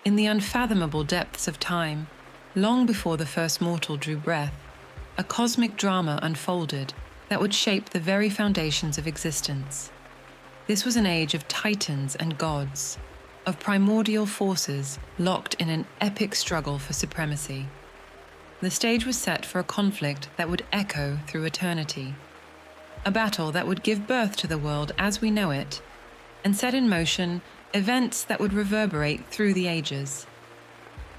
In the unfathomable depths of time, long before the first mortal drew breath, a cosmic drama unfolded that would shape the very foundations of existence. This was an age of titans and gods, of primordial forces locked in an epic struggle for supremacy. The stage was set for a conflict that would echo through eternity, a battle that would give birth to the world as we know it, and set in motion events that would reverberate through the ages.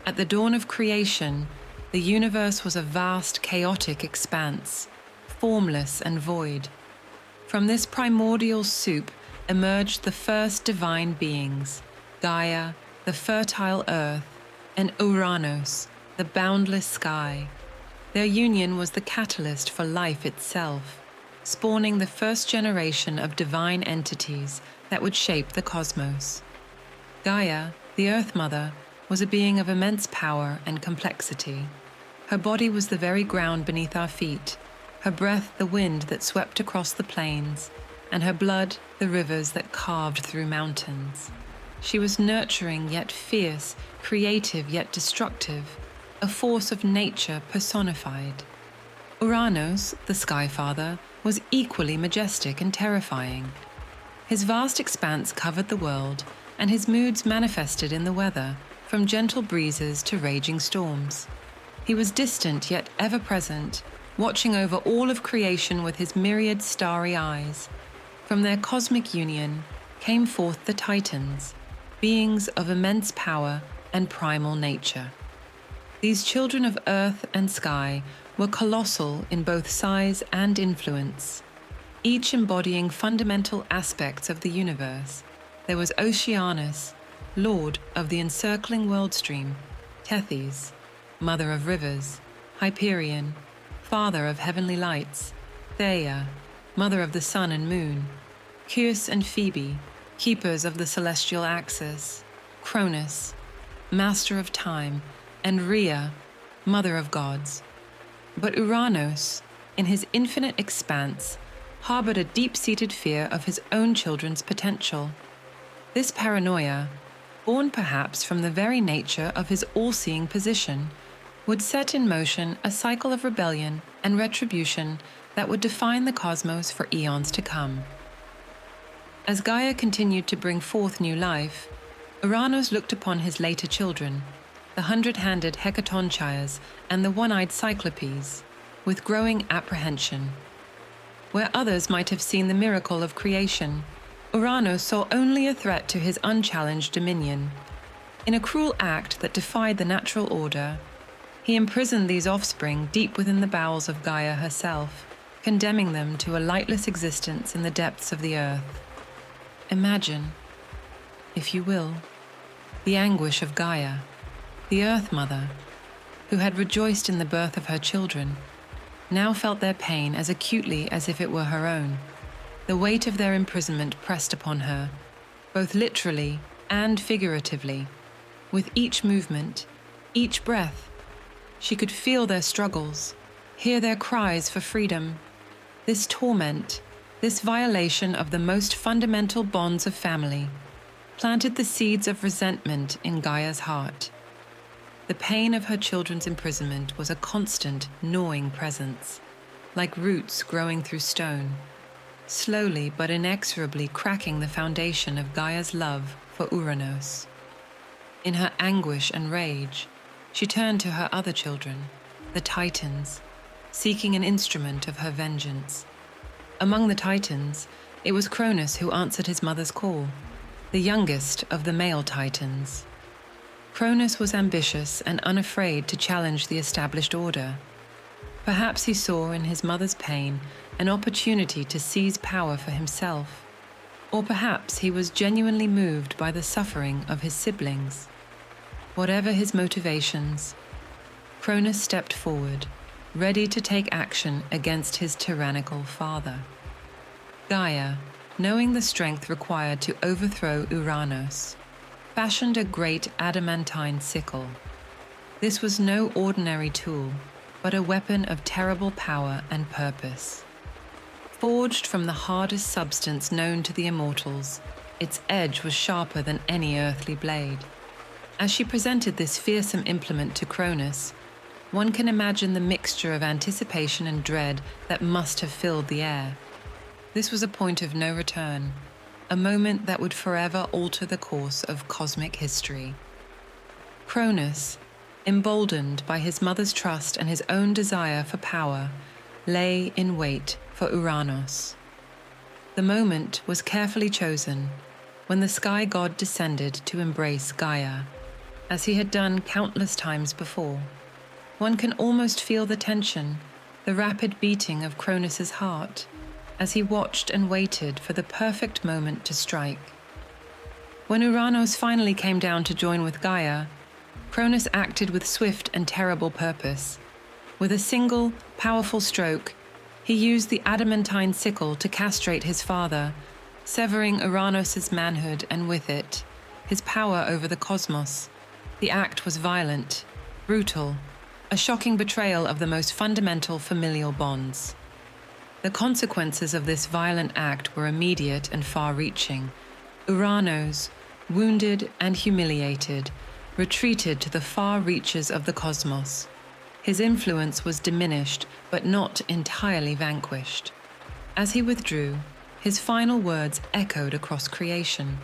At the dawn of creation, the universe was a vast, chaotic expanse, formless and void. From this primordial soup emerged the first divine beings, Gaia, the fertile earth, and Uranos, the boundless sky. Their union was the catalyst for life itself, spawning the first generation of divine entities that would shape the cosmos. Gaia, the Earth Mother, was a being of immense power and complexity. Her body was the very ground beneath our feet, her breath the wind that swept across the plains, and her blood the rivers that carved through mountains. She was nurturing yet fierce, creative yet destructive, a force of nature personified. Uranos, the Sky Father, was equally majestic and terrifying. His vast expanse covered the world, and his moods manifested in the weather, from gentle breezes to raging storms. He was distant yet ever present, watching over all of creation with his myriad starry eyes. From their cosmic union came forth the Titans, beings of immense power and primal nature. These children of earth and sky were colossal in both size and influence, each embodying fundamental aspects of the universe. There was Oceanus, lord of the encircling world stream; Tethys, mother of rivers; Hyperion, father of heavenly lights; Theia, mother of the sun and moon; Ceus and Phoebe, keepers of the celestial axis; Cronus, master of time; and Rhea, mother of gods. But Uranos, in his infinite expanse, harbored a deep-seated fear of his own children's potential. This paranoia, born perhaps from the very nature of his all-seeing position, would set in motion a cycle of rebellion and retribution that would define the cosmos for eons to come. As Gaia continued to bring forth new life, Uranos looked upon his later children, the hundred-handed Hecatonchyres and the one-eyed Cyclopes, with growing apprehension. Where others might have seen the miracle of creation, Uranos saw only a threat to his unchallenged dominion. In a cruel act that defied the natural order, he imprisoned these offspring deep within the bowels of Gaia herself, condemning them to a lightless existence in the depths of the earth. Imagine, if you will, the anguish of Gaia, the Earth Mother, who had rejoiced in the birth of her children, now felt their pain as acutely as if it were her own. The weight of their imprisonment pressed upon her, both literally and figuratively. With each movement, each breath, she could feel their struggles, hear their cries for freedom. This torment, this violation of the most fundamental bonds of family, planted the seeds of resentment in Gaia's heart. The pain of her children's imprisonment was a constant, gnawing presence, like roots growing through stone, slowly but inexorably cracking the foundation of Gaia's love for Uranos. In her anguish and rage, she turned to her other children, the Titans, seeking an instrument of her vengeance. Among the Titans, it was Cronus who answered his mother's call, the youngest of the male Titans. Cronus was ambitious and unafraid to challenge the established order. Perhaps he saw in his mother's pain an opportunity to seize power for himself, or perhaps he was genuinely moved by the suffering of his siblings. Whatever his motivations, Cronus stepped forward, ready to take action against his tyrannical father. Gaia, knowing the strength required to overthrow Uranos, fashioned a great adamantine sickle. This was no ordinary tool, but a weapon of terrible power and purpose. Forged from the hardest substance known to the immortals, its edge was sharper than any earthly blade. As she presented this fearsome implement to Cronus, one can imagine the mixture of anticipation and dread that must have filled the air. This was a point of no return, a moment that would forever alter the course of cosmic history. Cronus, emboldened by his mother's trust and his own desire for power, lay in wait for Uranos. The moment was carefully chosen when the sky god descended to embrace Gaia, as he had done countless times before. One can almost feel the tension, the rapid beating of Cronus's heart, as he watched and waited for the perfect moment to strike. When Uranos finally came down to join with Gaia, Cronus acted with swift and terrible purpose. With a single, powerful stroke, he used the adamantine sickle to castrate his father, severing Uranos' manhood and with it, his power over the cosmos. The act was violent, brutal, a shocking betrayal of the most fundamental familial bonds. The consequences of this violent act were immediate and far-reaching. Uranos, wounded and humiliated, retreated to the far reaches of the cosmos. His influence was diminished, but not entirely vanquished. As he withdrew, his final words echoed across creation,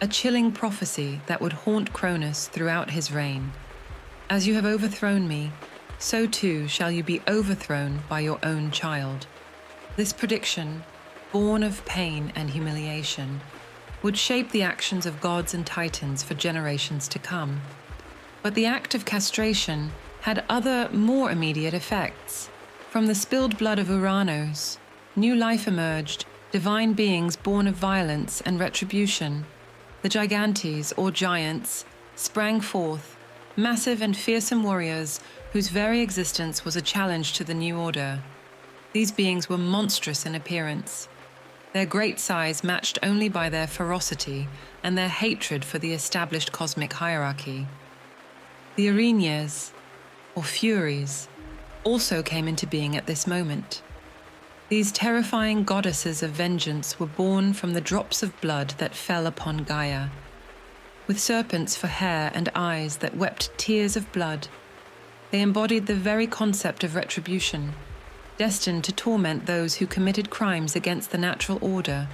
a chilling prophecy that would haunt Cronus throughout his reign. As you have overthrown me, so too shall you be overthrown by your own child. This prediction, born of pain and humiliation, would shape the actions of gods and titans for generations to come. But the act of castration had other, more immediate effects. From the spilled blood of Uranos, new life emerged, divine beings born of violence and retribution. The Gigantes, or giants, sprang forth, massive and fearsome warriors whose very existence was a challenge to the new order. These beings were monstrous in appearance, their great size matched only by their ferocity and their hatred for the established cosmic hierarchy. The Erinyes, or Furies, also came into being at this moment. These terrifying goddesses of vengeance were born from the drops of blood that fell upon Gaia. With serpents for hair and eyes that wept tears of blood, they embodied the very concept of retribution, destined to torment those who committed crimes against the natural order.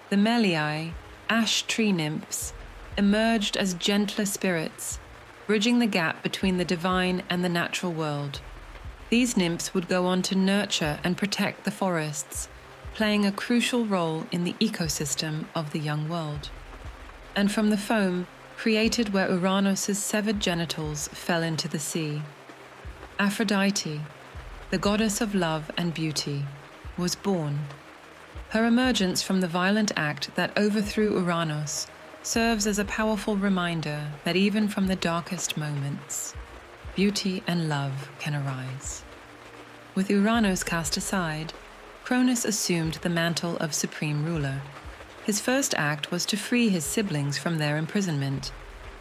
The Meliai, ash tree nymphs, emerged as gentler spirits, bridging the gap between the divine and the natural world. These nymphs would go on to nurture and protect the forests, playing a crucial role in the ecosystem of the young world. And from the foam created where Uranos' severed genitals fell into the sea, Aphrodite, the goddess of love and beauty, was born. Her emergence from the violent act that overthrew Uranos serves as a powerful reminder that even from the darkest moments, beauty and love can arise. With Uranos cast aside, Cronus assumed the mantle of supreme ruler. His first act was to free his siblings from their imprisonment,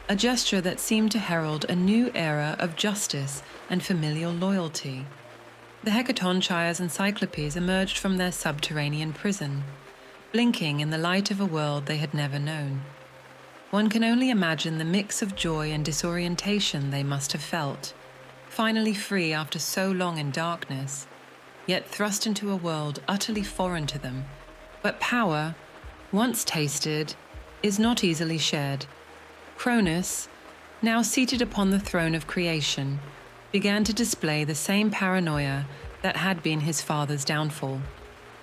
a gesture that seemed to herald a new era of justice and familial loyalty. The Hecatonchyres and Cyclopes emerged from their subterranean prison, blinking in the light of a world they had never known. One can only imagine the mix of joy and disorientation they must have felt, finally free after so long in darkness, yet thrust into a world utterly foreign to them. But power, once tasted, is not easily shared. Cronus, now seated upon the throne of creation, began to display the same paranoia that had been his father's downfall.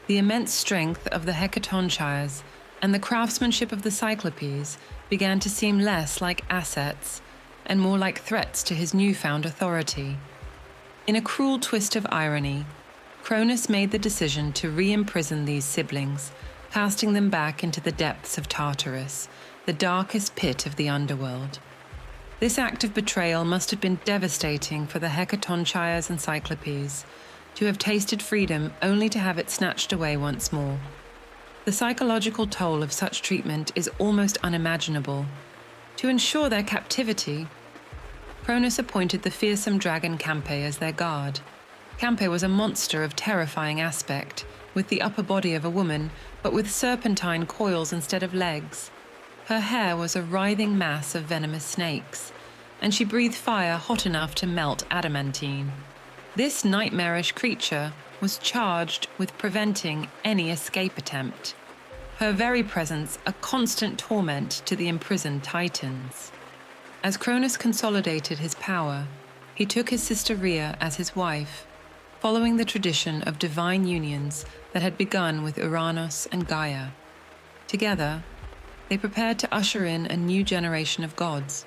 The immense strength of the Hecatonchyres and the craftsmanship of the Cyclopes began to seem less like assets and more like threats to his newfound authority. In a cruel twist of irony, Cronus made the decision to re-imprison these siblings, casting them back into the depths of Tartarus, the darkest pit of the underworld. This act of betrayal must have been devastating for the Hecatonchyres and Cyclopes, to have tasted freedom only to have it snatched away once more. The psychological toll of such treatment is almost unimaginable. To ensure their captivity, Cronus appointed the fearsome dragon Campe as their guard. Campe was a monster of terrifying aspect, with the upper body of a woman, but with serpentine coils instead of legs. Her hair was a writhing mass of venomous snakes, and she breathed fire hot enough to melt adamantine. This nightmarish creature was charged with preventing any escape attempt, her very presence a constant torment to the imprisoned Titans. As Cronus consolidated his power, he took his sister Rhea as his wife, following the tradition of divine unions that had begun with Uranus and Gaia. Together, they prepared to usher in a new generation of gods.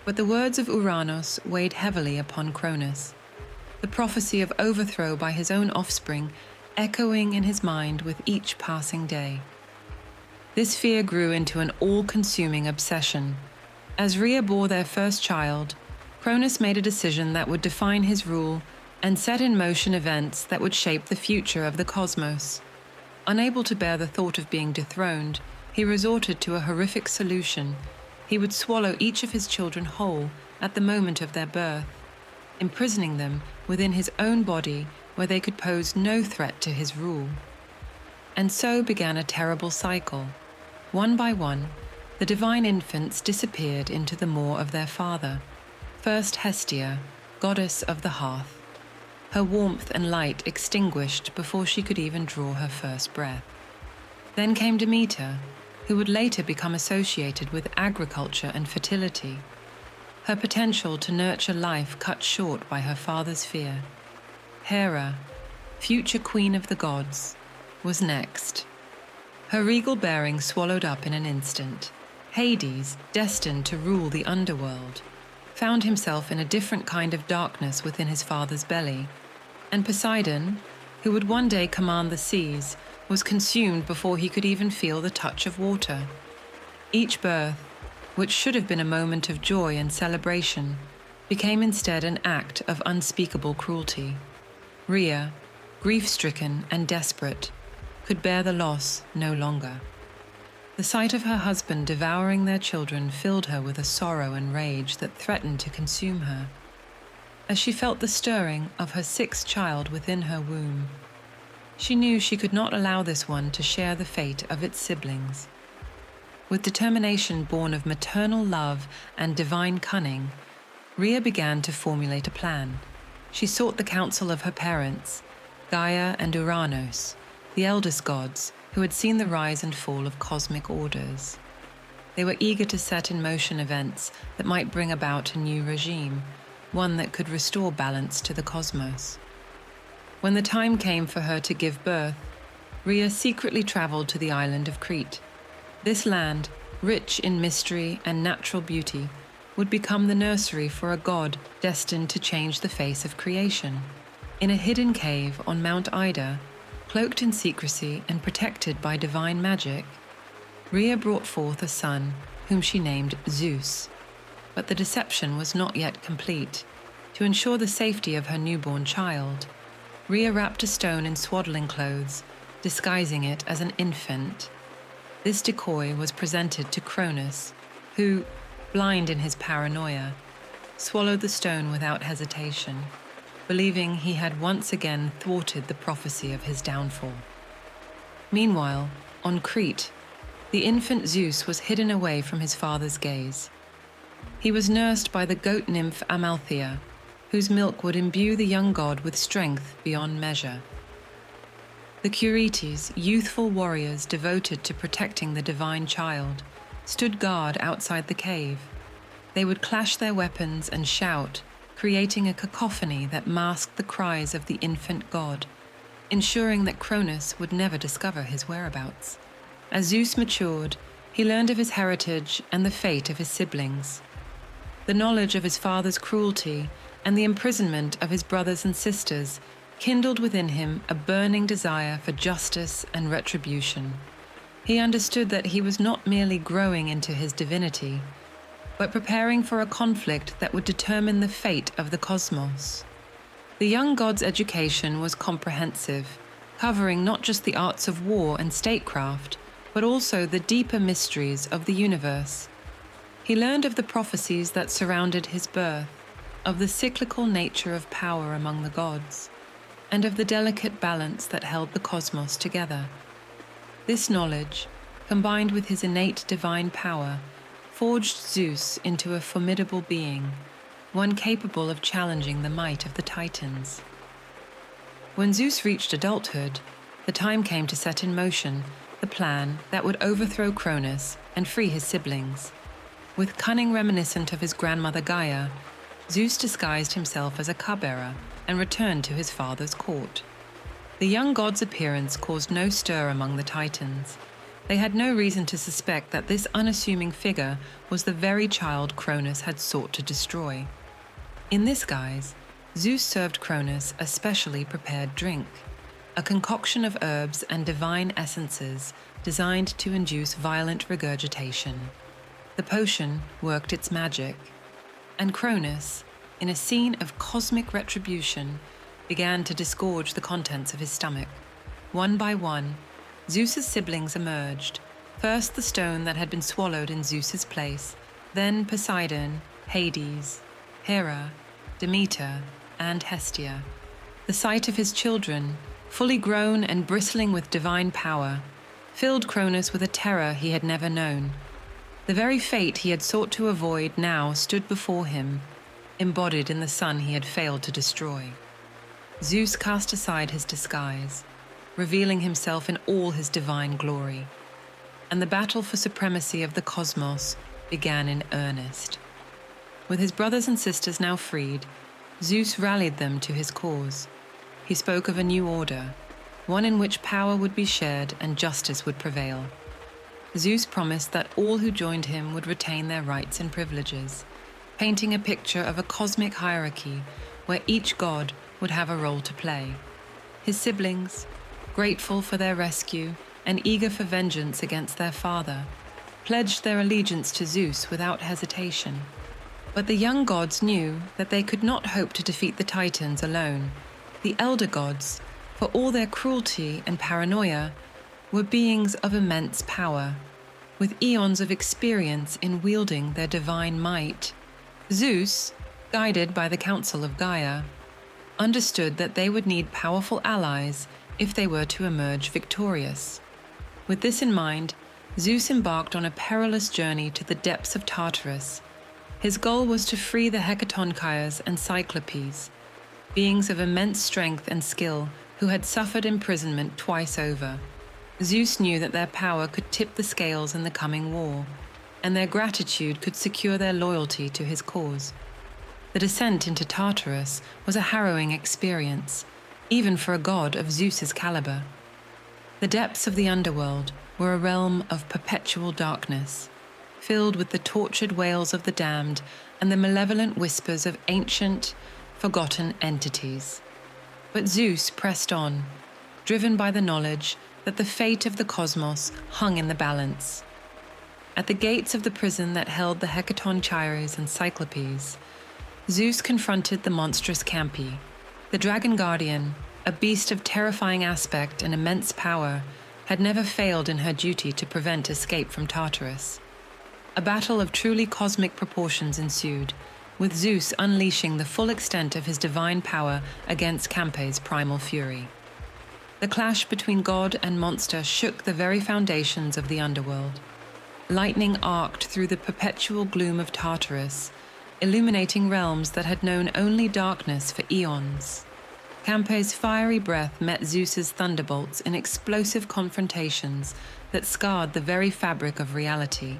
But the words of Uranus weighed heavily upon Cronus, the prophecy of overthrow by his own offspring echoing in his mind with each passing day. This fear grew into an all-consuming obsession. As Rhea bore their first child, Cronus made a decision that would define his rule and set in motion events that would shape the future of the cosmos. Unable to bear the thought of being dethroned, he resorted to a horrific solution. He would swallow each of his children whole at the moment of their birth, imprisoning them within his own body where they could pose no threat to his rule. And so began a terrible cycle. One by one, the divine infants disappeared into the maw of their father. First Hestia, goddess of the hearth, her warmth and light extinguished before she could even draw her first breath. Then came Demeter, who would later become associated with agriculture and fertility, her potential to nurture life cut short by her father's fear. Hera, future queen of the gods, was next. Her regal bearing swallowed up in an instant. Hades, destined to rule the underworld, found himself in a different kind of darkness within his father's belly, and Poseidon, who would one day command the seas, was consumed before he could even feel the touch of water. Each birth, which should have been a moment of joy and celebration, became instead an act of unspeakable cruelty. Rhea, grief-stricken and desperate, could bear the loss no longer. The sight of her husband devouring their children filled her with a sorrow and rage that threatened to consume her. As she felt the stirring of her sixth child within her womb, she knew she could not allow this one to share the fate of its siblings. With determination born of maternal love and divine cunning, Rhea began to formulate a plan. She sought the counsel of her parents, Gaia and Uranus, the eldest gods who had seen the rise and fall of cosmic orders. They were eager to set in motion events that might bring about a new regime, one that could restore balance to the cosmos. When the time came for her to give birth, Rhea secretly traveled to the island of Crete. This land, rich in mystery and natural beauty, would become the nursery for a god destined to change the face of creation. In a hidden cave on Mount Ida, cloaked in secrecy and protected by divine magic, Rhea brought forth a son whom she named Zeus. But the deception was not yet complete. To ensure the safety of her newborn child, Rhea wrapped a stone in swaddling clothes, disguising it as an infant. This decoy was presented to Cronus, who, blind in his paranoia, swallowed the stone without hesitation, believing he had once again thwarted the prophecy of his downfall. Meanwhile, on Crete, the infant Zeus was hidden away from his father's gaze. He was nursed by the goat nymph Amalthea, whose milk would imbue the young god with strength beyond measure. The Curetes, youthful warriors devoted to protecting the divine child, stood guard outside the cave. They would clash their weapons and shout, creating a cacophony that masked the cries of the infant god, ensuring that Cronus would never discover his whereabouts. As Zeus matured, he learned of his heritage and the fate of his siblings. The knowledge of his father's cruelty and the imprisonment of his brothers and sisters kindled within him a burning desire for justice and retribution. He understood that he was not merely growing into his divinity, but preparing for a conflict that would determine the fate of the cosmos. The young god's education was comprehensive, covering not just the arts of war and statecraft, but also the deeper mysteries of the universe. He learned of the prophecies that surrounded his birth, of the cyclical nature of power among the gods, and of the delicate balance that held the cosmos together. This knowledge, combined with his innate divine power, forged Zeus into a formidable being, one capable of challenging the might of the Titans. When Zeus reached adulthood, the time came to set in motion the plan that would overthrow Cronus and free his siblings. With cunning reminiscent of his grandmother Gaia, Zeus disguised himself as a cupbearer and returned to his father's court. The young god's appearance caused no stir among the Titans. They had no reason to suspect that this unassuming figure was the very child Cronus had sought to destroy. In this guise, Zeus served Cronus a specially prepared drink, a concoction of herbs and divine essences designed to induce violent regurgitation. The potion worked its magic, and Cronus, in a scene of cosmic retribution, began to disgorge the contents of his stomach. One by one, Zeus's siblings emerged, first the stone that had been swallowed in Zeus's place, then Poseidon, Hades, Hera, Demeter, and Hestia. The sight of his children, fully grown and bristling with divine power, filled Cronus with a terror he had never known. The very fate he had sought to avoid now stood before him, embodied in the son he had failed to destroy. Zeus cast aside his disguise, revealing himself in all his divine glory, and the battle for supremacy of the cosmos began in earnest. With his brothers and sisters now freed, Zeus rallied them to his cause. He spoke of a new order, one in which power would be shared and justice would prevail. Zeus promised that all who joined him would retain their rights and privileges, painting a picture of a cosmic hierarchy where each god would have a role to play. His siblings, grateful for their rescue and eager for vengeance against their father, pledged their allegiance to Zeus without hesitation. But the young gods knew that they could not hope to defeat the Titans alone. The elder gods, for all their cruelty and paranoia, were beings of immense power, with eons of experience in wielding their divine might. Zeus, guided by the counsel of Gaia, understood that they would need powerful allies if they were to emerge victorious. With this in mind, Zeus embarked on a perilous journey to the depths of Tartarus. His goal was to free the Hecatonchires and Cyclopes, beings of immense strength and skill who had suffered imprisonment twice over. Zeus knew that their power could tip the scales in the coming war, and their gratitude could secure their loyalty to his cause. The descent into Tartarus was a harrowing experience, even for a god of Zeus's caliber. The depths of the underworld were a realm of perpetual darkness, filled with the tortured wails of the damned and the malevolent whispers of ancient, forgotten entities. But Zeus pressed on, driven by the knowledge that the fate of the cosmos hung in the balance. At the gates of the prison that held the Hecatonchires and Cyclopes, Zeus confronted the monstrous Campi. The dragon guardian, a beast of terrifying aspect and immense power, had never failed in her duty to prevent escape from Tartarus. A battle of truly cosmic proportions ensued, with Zeus unleashing the full extent of his divine power against Campe's primal fury. The clash between god and monster shook the very foundations of the underworld. Lightning arced through the perpetual gloom of Tartarus, illuminating realms that had known only darkness for eons. Campe's fiery breath met Zeus's thunderbolts in explosive confrontations that scarred the very fabric of reality.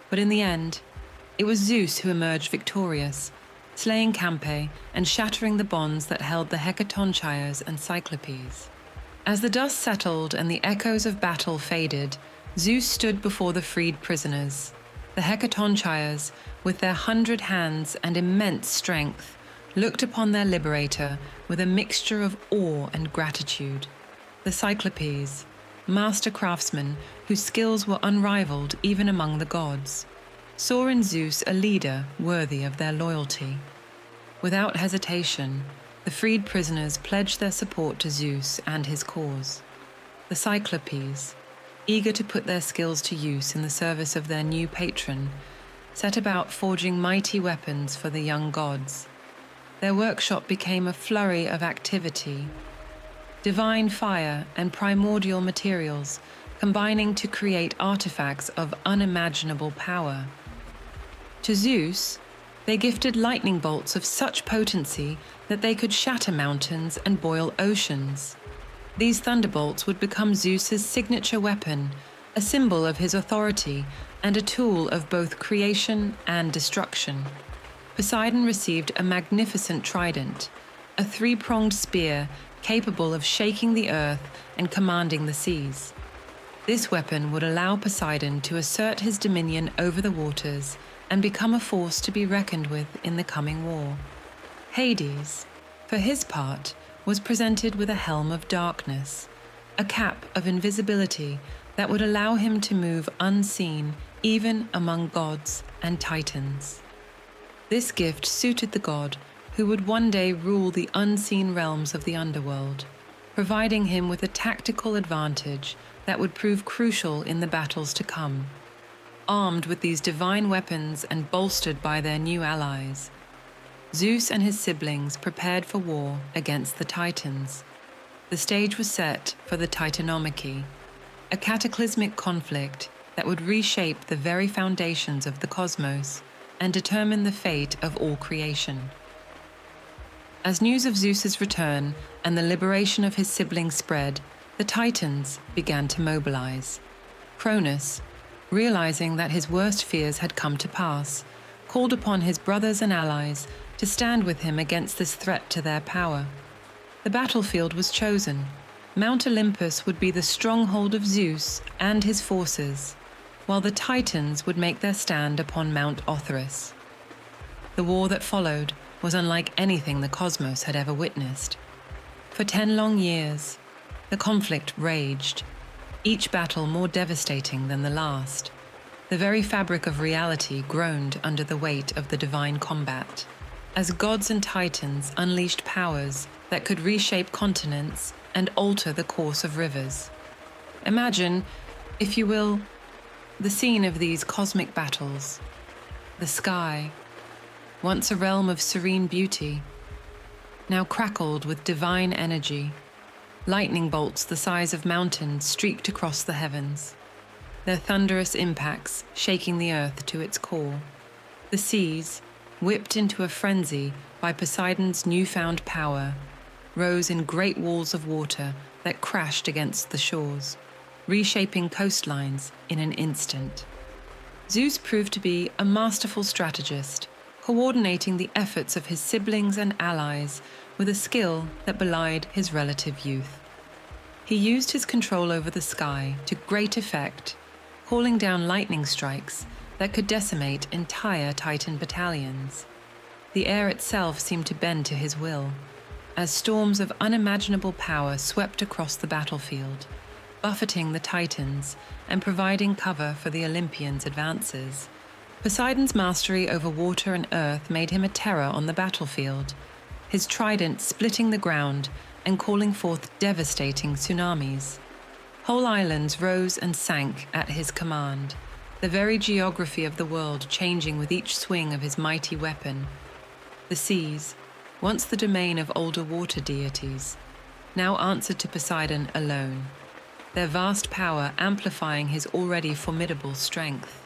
But in the end, it was Zeus who emerged victorious, slaying Campe and shattering the bonds that held the Hecatonchires and Cyclopes. As the dust settled and the echoes of battle faded, Zeus stood before the freed prisoners. The Hecatonchires, with their 100 hands and immense strength, looked upon their liberator with a mixture of awe and gratitude. The Cyclopes, master craftsmen whose skills were unrivaled even among the gods, saw in Zeus a leader worthy of their loyalty. Without hesitation, the freed prisoners pledged their support to Zeus and his cause. The Cyclopes, eager to put their skills to use in the service of their new patron, set about forging mighty weapons for the young gods. Their workshop became a flurry of activity. Divine fire and primordial materials combining to create artifacts of unimaginable power. To Zeus, they gifted lightning bolts of such potency that they could shatter mountains and boil oceans. These thunderbolts would become Zeus's signature weapon, a symbol of his authority and a tool of both creation and destruction. Poseidon received a magnificent trident, a three-pronged spear capable of shaking the earth and commanding the seas. This weapon would allow Poseidon to assert his dominion over the waters and become a force to be reckoned with in the coming war. Hades, for his part, was presented with a helm of darkness, a cap of invisibility that would allow him to move unseen even among gods and titans. This gift suited the god, who would one day rule the unseen realms of the underworld, providing him with a tactical advantage that would prove crucial in the battles to come. Armed with these divine weapons and bolstered by their new allies, Zeus and his siblings prepared for war against the Titans. The stage was set for the Titanomachy, a cataclysmic conflict that would reshape the very foundations of the cosmos and determine the fate of all creation. As news of Zeus's return and the liberation of his siblings spread, the Titans began to mobilize. Cronus, realizing that his worst fears had come to pass, called upon his brothers and allies to stand with him against this threat to their power. The battlefield was chosen. Mount Olympus would be the stronghold of Zeus and his forces, while the Titans would make their stand upon Mount Othrys. The war that followed was unlike anything the cosmos had ever witnessed. For 10 long years, the conflict raged, each battle more devastating than the last. The very fabric of reality groaned under the weight of the divine combat, as gods and titans unleashed powers that could reshape continents and alter the course of rivers. Imagine, if you will, the scene of these cosmic battles. The sky, once a realm of serene beauty, now crackled with divine energy. Lightning bolts the size of mountains streaked across the heavens, their thunderous impacts shaking the earth to its core. The seas, whipped into a frenzy by Poseidon's newfound power, rose in great walls of water that crashed against the shores, reshaping coastlines in an instant. Zeus proved to be a masterful strategist, coordinating the efforts of his siblings and allies with a skill that belied his relative youth. He used his control over the sky to great effect, calling down lightning strikes that could decimate entire Titan battalions. The air itself seemed to bend to his will, as storms of unimaginable power swept across the battlefield, buffeting the Titans and providing cover for the Olympians' advances. Poseidon's mastery over water and earth made him a terror on the battlefield, his trident splitting the ground and calling forth devastating tsunamis. Whole islands rose and sank at his command, the very geography of the world changing with each swing of his mighty weapon. The seas, once the domain of older water deities, now answered to Poseidon alone, their vast power amplifying his already formidable strength.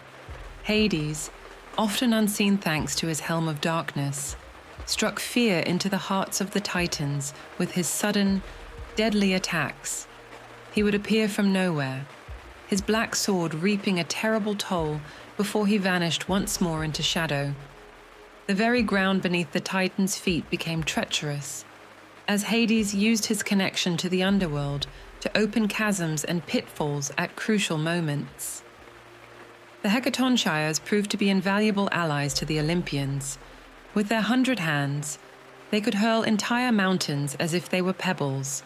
Hades, often unseen thanks to his helm of darkness, struck fear into the hearts of the Titans with his sudden, deadly attacks. He would appear from nowhere, his black sword reaping a terrible toll before he vanished once more into shadow. The very ground beneath the Titans' feet became treacherous, as Hades used his connection to the underworld to open chasms and pitfalls at crucial moments. The Hecatonchires proved to be invaluable allies to the Olympians. With their 100 hands, they could hurl entire mountains as if they were pebbles,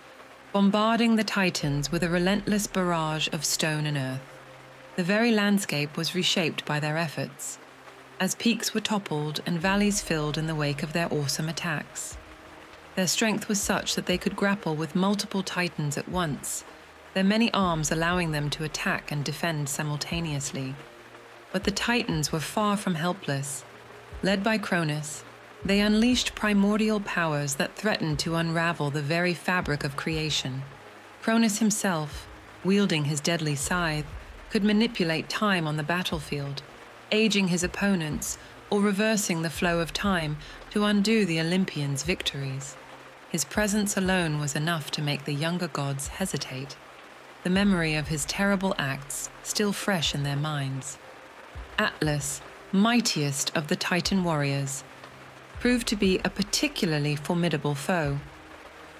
bombarding the Titans with a relentless barrage of stone and earth. The very landscape was reshaped by their efforts, as peaks were toppled and valleys filled in the wake of their awesome attacks. Their strength was such that they could grapple with multiple Titans at once, their many arms allowing them to attack and defend simultaneously. But the Titans were far from helpless. Led by Cronus, they unleashed primordial powers that threatened to unravel the very fabric of creation. Cronus himself, wielding his deadly scythe, could manipulate time on the battlefield, aging his opponents or reversing the flow of time to undo the Olympians' victories. His presence alone was enough to make the younger gods hesitate, the memory of his terrible acts still fresh in their minds. Atlas, mightiest of the Titan warriors, proved to be a particularly formidable foe.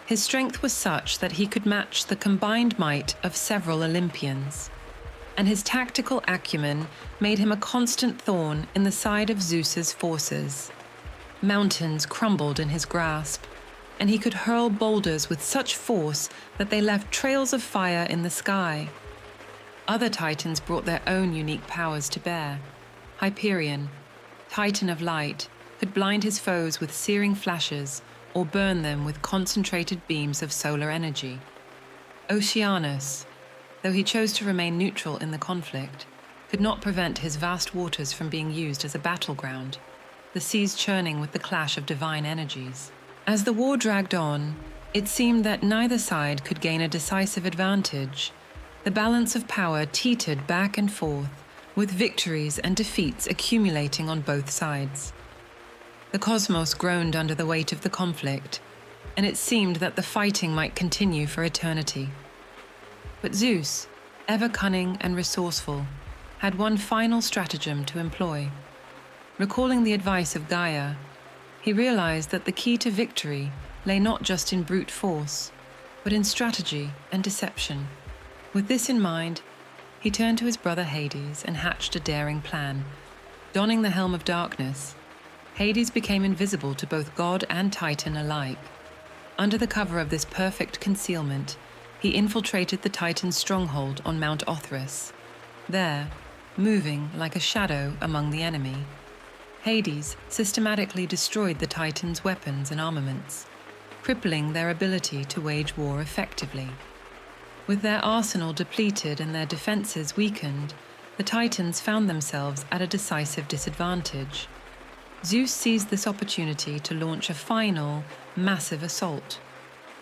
His strength was such that he could match the combined might of several Olympians, and his tactical acumen made him a constant thorn in the side of Zeus's forces. Mountains crumbled in his grasp, and he could hurl boulders with such force that they left trails of fire in the sky. Other Titans brought their own unique powers to bear. Hyperion, Titan of light, could blind his foes with searing flashes or burn them with concentrated beams of solar energy. Oceanus, though he chose to remain neutral in the conflict, could not prevent his vast waters from being used as a battleground, the seas churning with the clash of divine energies. As the war dragged on, it seemed that neither side could gain a decisive advantage. The balance of power teetered back and forth, with victories and defeats accumulating on both sides. The cosmos groaned under the weight of the conflict, and it seemed that the fighting might continue for eternity. But Zeus, ever cunning and resourceful, had one final stratagem to employ. Recalling the advice of Gaia, he realized that the key to victory lay not just in brute force, but in strategy and deception. With this in mind, he turned to his brother Hades and hatched a daring plan. Donning the helm of darkness, Hades became invisible to both god and Titan alike. Under the cover of this perfect concealment, he infiltrated the Titan's stronghold on Mount Othrys. There, moving like a shadow among the enemy, Hades systematically destroyed the Titans' weapons and armaments, crippling their ability to wage war effectively. With their arsenal depleted and their defenses weakened, the Titans found themselves at a decisive disadvantage. Zeus seized this opportunity to launch a final, massive assault.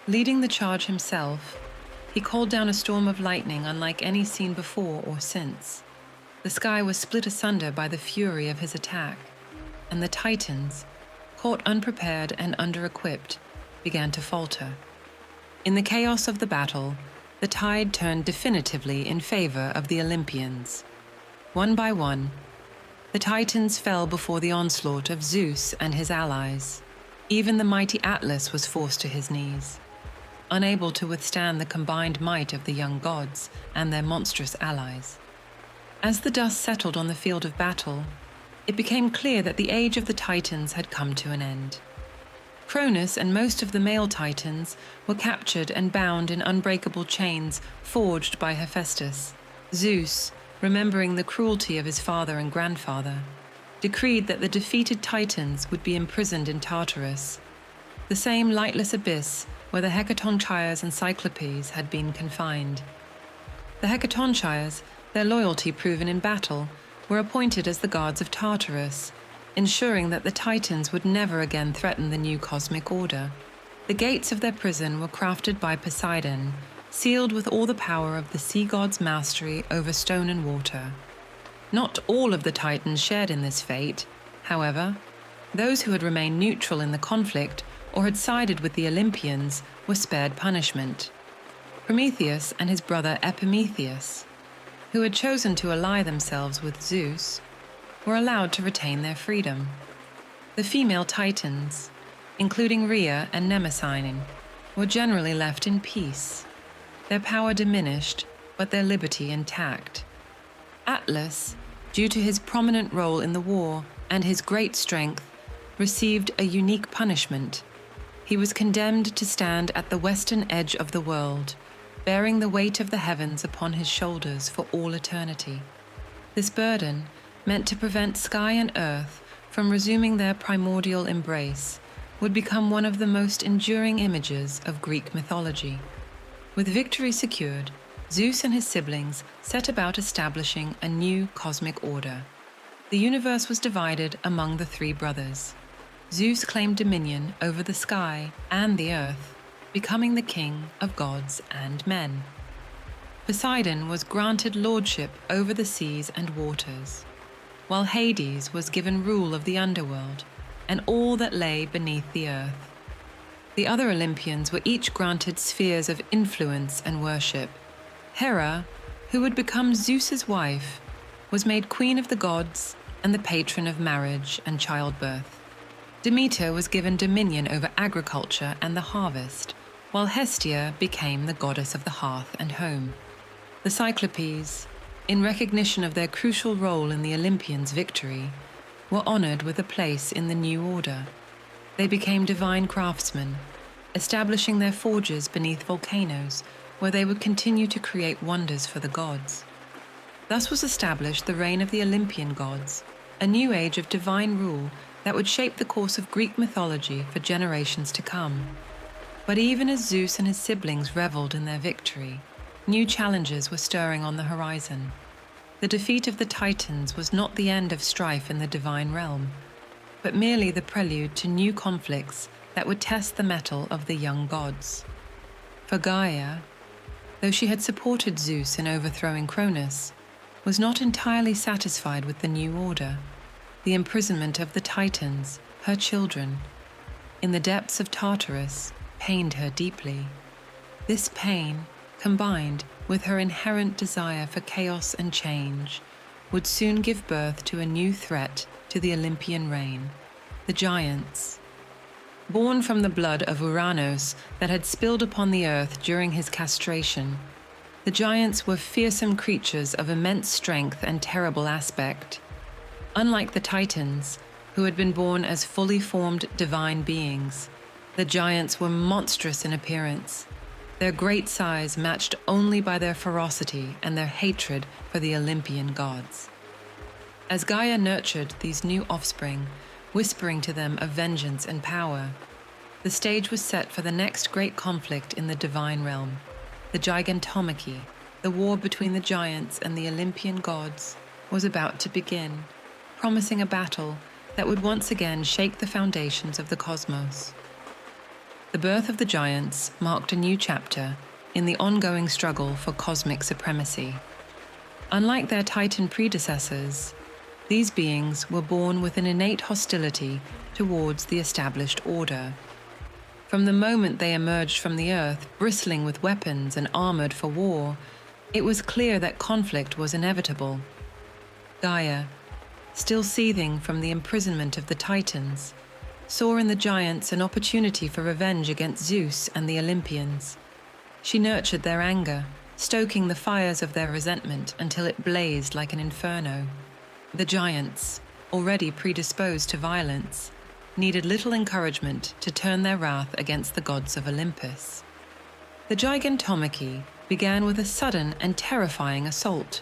Leading the charge himself, he called down a storm of lightning unlike any seen before or since. The sky was split asunder by the fury of his attack, and the Titans, caught unprepared and under-equipped, began to falter. In the chaos of the battle, the tide turned definitively in favor of the Olympians. One by one, the Titans fell before the onslaught of Zeus and his allies. Even the mighty Atlas was forced to his knees, unable to withstand the combined might of the young gods and their monstrous allies. As the dust settled on the field of battle, it became clear that the age of the Titans had come to an end. Cronus and most of the male Titans were captured and bound in unbreakable chains forged by Hephaestus. Zeus, remembering the cruelty of his father and grandfather, decreed that the defeated Titans would be imprisoned in Tartarus, the same lightless abyss where the Hecatonchires and Cyclopes had been confined. The Hecatonchires, their loyalty proven in battle, were appointed as the guards of Tartarus, ensuring that the Titans would never again threaten the new cosmic order. The gates of their prison were crafted by Poseidon, sealed with all the power of the sea god's mastery over stone and water. Not all of the Titans shared in this fate, however. Those who had remained neutral in the conflict or had sided with the Olympians were spared punishment. Prometheus and his brother Epimetheus, who had chosen to ally themselves with Zeus, were allowed to retain their freedom. The female Titans, including Rhea and Mnemosyne, were generally left in peace, their power diminished, but their liberty intact. Atlas, due to his prominent role in the war and his great strength, received a unique punishment. He was condemned to stand at the western edge of the world, bearing the weight of the heavens upon his shoulders for all eternity. This burden, meant to prevent sky and earth from resuming their primordial embrace, would become one of the most enduring images of Greek mythology. With victory secured, Zeus and his siblings set about establishing a new cosmic order. The universe was divided among the three brothers. Zeus claimed dominion over the sky and the earth, becoming the king of gods and men. Poseidon was granted lordship over the seas and waters, while Hades was given rule of the underworld and all that lay beneath the earth. The other Olympians were each granted spheres of influence and worship. Hera, who would become Zeus's wife, was made queen of the gods and the patron of marriage and childbirth. Demeter was given dominion over agriculture and the harvest, while Hestia became the goddess of the hearth and home. The Cyclopes, in recognition of their crucial role in the Olympians' victory, were honored with a place in the new order. They became divine craftsmen, establishing their forges beneath volcanoes where they would continue to create wonders for the gods. Thus was established the reign of the Olympian gods, a new age of divine rule that would shape the course of Greek mythology for generations to come. But even as Zeus and his siblings reveled in their victory, new challenges were stirring on the horizon. The defeat of the Titans was not the end of strife in the divine realm, but merely the prelude to new conflicts that would test the mettle of the young gods. For Gaia, though she had supported Zeus in overthrowing Cronus, was not entirely satisfied with the new order. The imprisonment of the Titans, her children, in the depths of Tartarus, pained her deeply. This pain, combined with her inherent desire for chaos and change, would soon give birth to a new threat to the Olympian reign, the giants. Born from the blood of Uranos that had spilled upon the earth during his castration, the giants were fearsome creatures of immense strength and terrible aspect. Unlike the Titans, who had been born as fully formed divine beings, the giants were monstrous in appearance, their great size matched only by their ferocity and their hatred for the Olympian gods. As Gaia nurtured these new offspring, whispering to them of vengeance and power, the stage was set for the next great conflict in the divine realm, the Gigantomachy. The war between the giants and the Olympian gods was about to begin, promising a battle that would once again shake the foundations of the cosmos. The birth of the giants marked a new chapter in the ongoing struggle for cosmic supremacy. Unlike their Titan predecessors, these beings were born with an innate hostility towards the established order. From the moment they emerged from the earth, bristling with weapons and armored for war, it was clear that conflict was inevitable. Gaia, still seething from the imprisonment of the Titans, saw in the giants an opportunity for revenge against Zeus and the Olympians. She nurtured their anger, stoking the fires of their resentment until it blazed like an inferno. The giants, already predisposed to violence, needed little encouragement to turn their wrath against the gods of Olympus. The Gigantomachy began with a sudden and terrifying assault.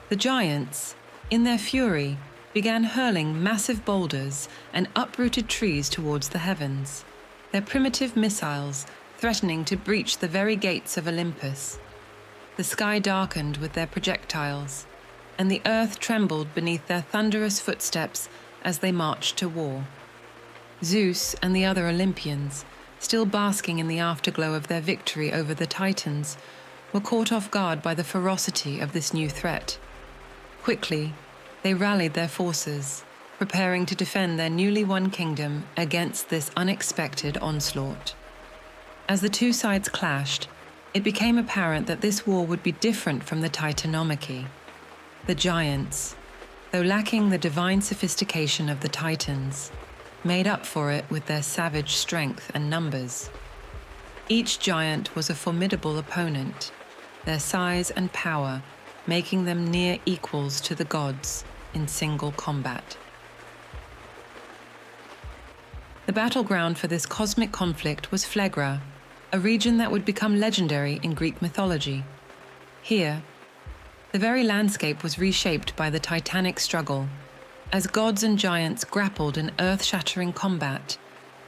The giants, in their fury, began hurling massive boulders and uprooted trees towards the heavens, their primitive missiles threatening to breach the very gates of Olympus. The sky darkened with their projectiles, and the earth trembled beneath their thunderous footsteps as they marched to war. Zeus and the other Olympians, still basking in the afterglow of their victory over the Titans, were caught off guard by the ferocity of this new threat. Quickly, they rallied their forces, preparing to defend their newly won kingdom against this unexpected onslaught. As the two sides clashed, it became apparent that this war would be different from the Titanomachy. The giants, though lacking the divine sophistication of the Titans, made up for it with their savage strength and numbers. Each giant was a formidable opponent, their size and power making them near equals to the gods in single combat. The battleground for this cosmic conflict was Phlegra, a region that would become legendary in Greek mythology. Here, the very landscape was reshaped by the titanic struggle. As gods and giants grappled in earth-shattering combat,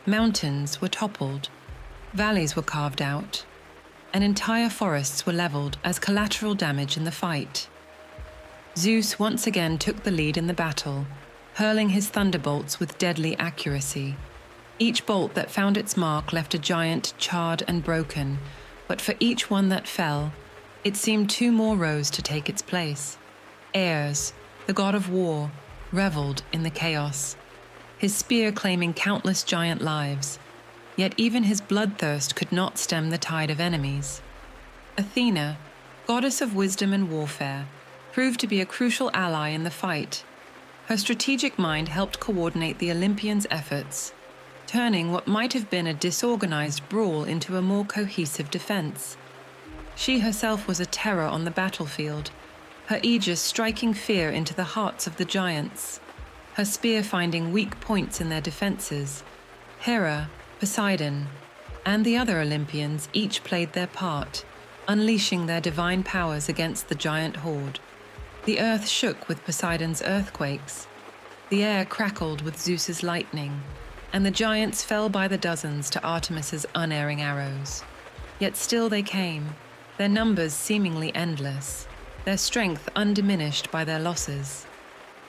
mountains were toppled, valleys were carved out, and entire forests were leveled as collateral damage in the fight. Zeus once again took the lead in the battle, hurling his thunderbolts with deadly accuracy. Each bolt that found its mark left a giant charred and broken, but for each one that fell, It seemed two more rose to take its place. Ares, the god of war, reveled in the chaos, his spear claiming countless giant lives, yet even his bloodthirst could not stem the tide of enemies. Athena, goddess of wisdom and warfare, proved to be a crucial ally in the fight. Her strategic mind helped coordinate the Olympians' efforts, turning what might have been a disorganized brawl into a more cohesive defense. She herself was a terror on the battlefield, her aegis striking fear into the hearts of the giants, her spear finding weak points in their defenses. Hera, Poseidon, and the other Olympians each played their part, unleashing their divine powers against the giant horde. The earth shook with Poseidon's earthquakes, the air crackled with Zeus's lightning, and the giants fell by the dozens to Artemis's unerring arrows. Yet still they came, their numbers seemingly endless, their strength undiminished by their losses.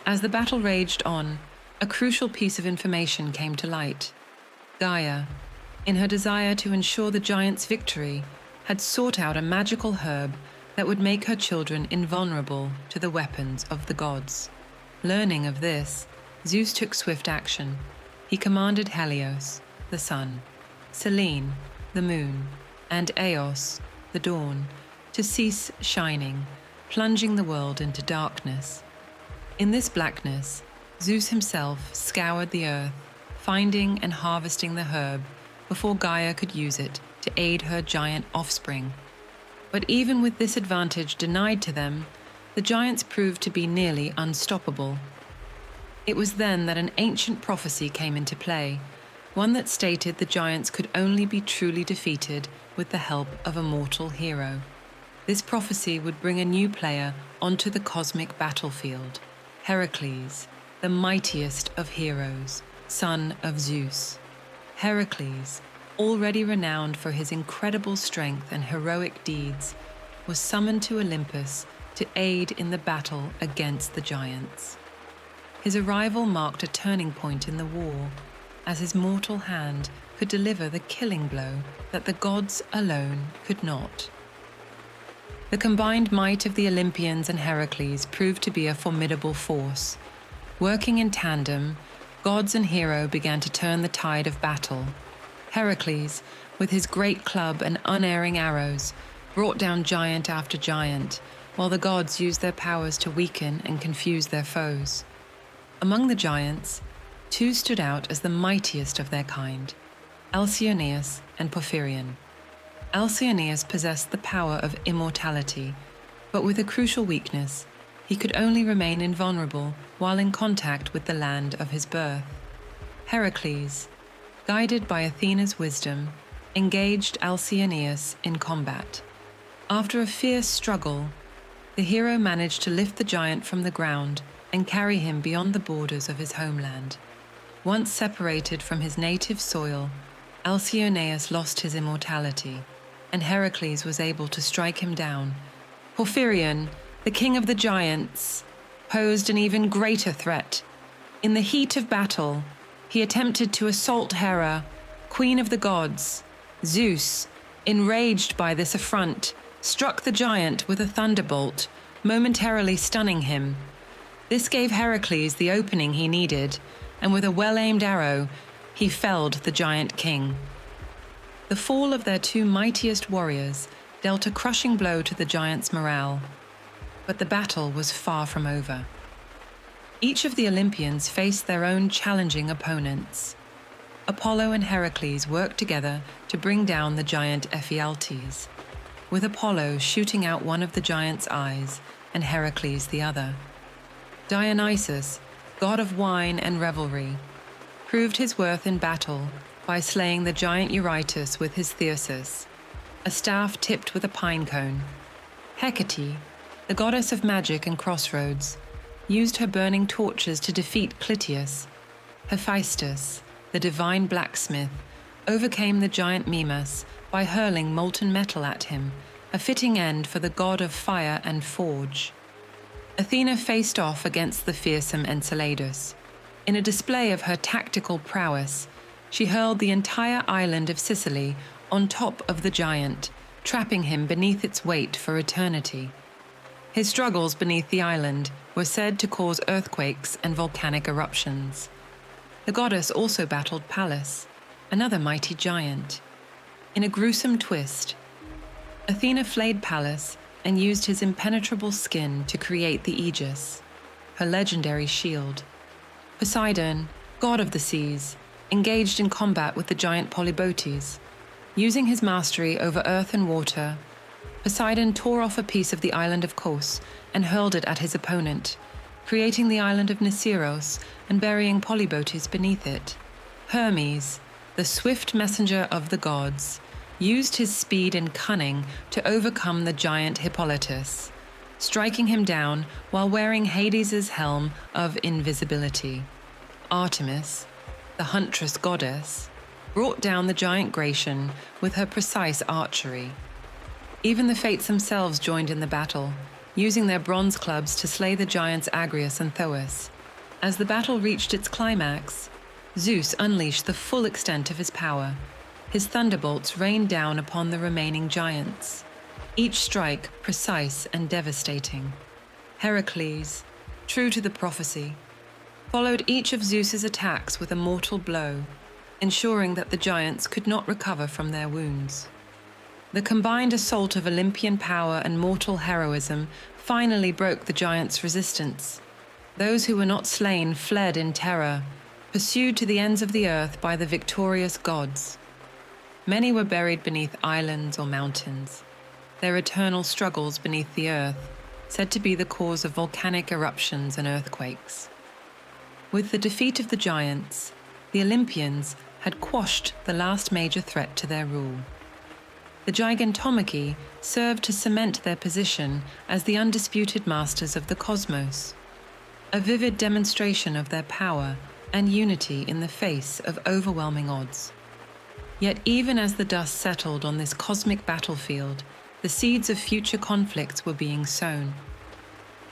As the battle raged on, a crucial piece of information came to light. Gaia, in her desire to ensure the giants' victory, had sought out a magical herb that would make her children invulnerable to the weapons of the gods. Learning of this, Zeus took swift action. He commanded Helios, the sun, Selene, the moon, and Eos, the dawn, to cease shining, plunging the world into darkness. In this blackness, Zeus himself scoured the earth, finding and harvesting the herb before Gaia could use it to aid her giant offspring. But even with this advantage denied to them, the giants proved to be nearly unstoppable. It was then that an ancient prophecy came into play, one that stated the giants could only be truly defeated with the help of a mortal hero. This prophecy would bring a new player onto the cosmic battlefield, Heracles, the mightiest of heroes, son of Zeus. Heracles, already renowned for his incredible strength and heroic deeds, was summoned to Olympus to aid in the battle against the giants. His arrival marked a turning point in the war, as his mortal hand could deliver the killing blow that the gods alone could not. The combined might of the Olympians and Heracles proved to be a formidable force. Working in tandem, gods and hero began to turn the tide of battle. Heracles, with his great club and unerring arrows, brought down giant after giant, while the gods used their powers to weaken and confuse their foes. Among the giants, two stood out as the mightiest of their kind, Alcyoneus and Porphyrion. Alcyoneus possessed the power of immortality, but with a crucial weakness: he could only remain invulnerable while in contact with the land of his birth. Heracles, guided by Athena's wisdom, engaged Alcyoneus in combat. After a fierce struggle, the hero managed to lift the giant from the ground and carry him beyond the borders of his homeland. Once separated from his native soil, Alcyoneus lost his immortality, and Heracles was able to strike him down. Porphyrion, the king of the giants, posed an even greater threat. In the heat of battle, he attempted to assault Hera, queen of the gods. Zeus, enraged by this affront, struck the giant with a thunderbolt, momentarily stunning him. This gave Heracles the opening he needed, and with a well-aimed arrow, he felled the giant king. The fall of their two mightiest warriors dealt a crushing blow to the giants' morale, but the battle was far from over. Each of the Olympians faced their own challenging opponents. Apollo and Heracles worked together to bring down the giant Ephialtes, with Apollo shooting out one of the giant's eyes and Heracles the other. Dionysus, god of wine and revelry, proved his worth in battle by slaying the giant Eurytus with his thyrsus, a staff tipped with a pine cone. Hecate, the goddess of magic and crossroads, used her burning torches to defeat Clytius. Hephaestus, the divine blacksmith, overcame the giant Mimas by hurling molten metal at him, a fitting end for the god of fire and forge. Athena faced off against the fearsome Enceladus. In a display of her tactical prowess, she hurled the entire island of Sicily on top of the giant, trapping him beneath its weight for eternity. His struggles beneath the island were said to cause earthquakes and volcanic eruptions. The goddess also battled Pallas, another mighty giant. In a gruesome twist, Athena flayed Pallas and used his impenetrable skin to create the Aegis, her legendary shield. Poseidon, god of the seas, engaged in combat with the giant Polybotes. Using his mastery over earth and water, Poseidon tore off a piece of the island of Kos and hurled it at his opponent, creating the island of Nisyros and burying Polybotes beneath it. Hermes, the swift messenger of the gods, used his speed and cunning to overcome the giant Hippolytus, striking him down while wearing Hades's helm of invisibility. Artemis, the huntress goddess, brought down the giant Grecian with her precise archery. Even the Fates themselves joined in the battle, using their bronze clubs to slay the giants Agrius and Thoas. As the battle reached its climax, Zeus unleashed the full extent of his power. His thunderbolts rained down upon the remaining giants, each strike precise and devastating. Heracles, true to the prophecy, followed each of Zeus's attacks with a mortal blow, ensuring that the giants could not recover from their wounds. The combined assault of Olympian power and mortal heroism finally broke the giants' resistance. Those who were not slain fled in terror, pursued to the ends of the earth by the victorious gods. Many were buried beneath islands or mountains, their eternal struggles beneath the earth said to be the cause of volcanic eruptions and earthquakes. With the defeat of the giants, the Olympians had quashed the last major threat to their rule. The Gigantomachy served to cement their position as the undisputed masters of the cosmos, a vivid demonstration of their power and unity in the face of overwhelming odds. Yet even as the dust settled on this cosmic battlefield, the seeds of future conflicts were being sown.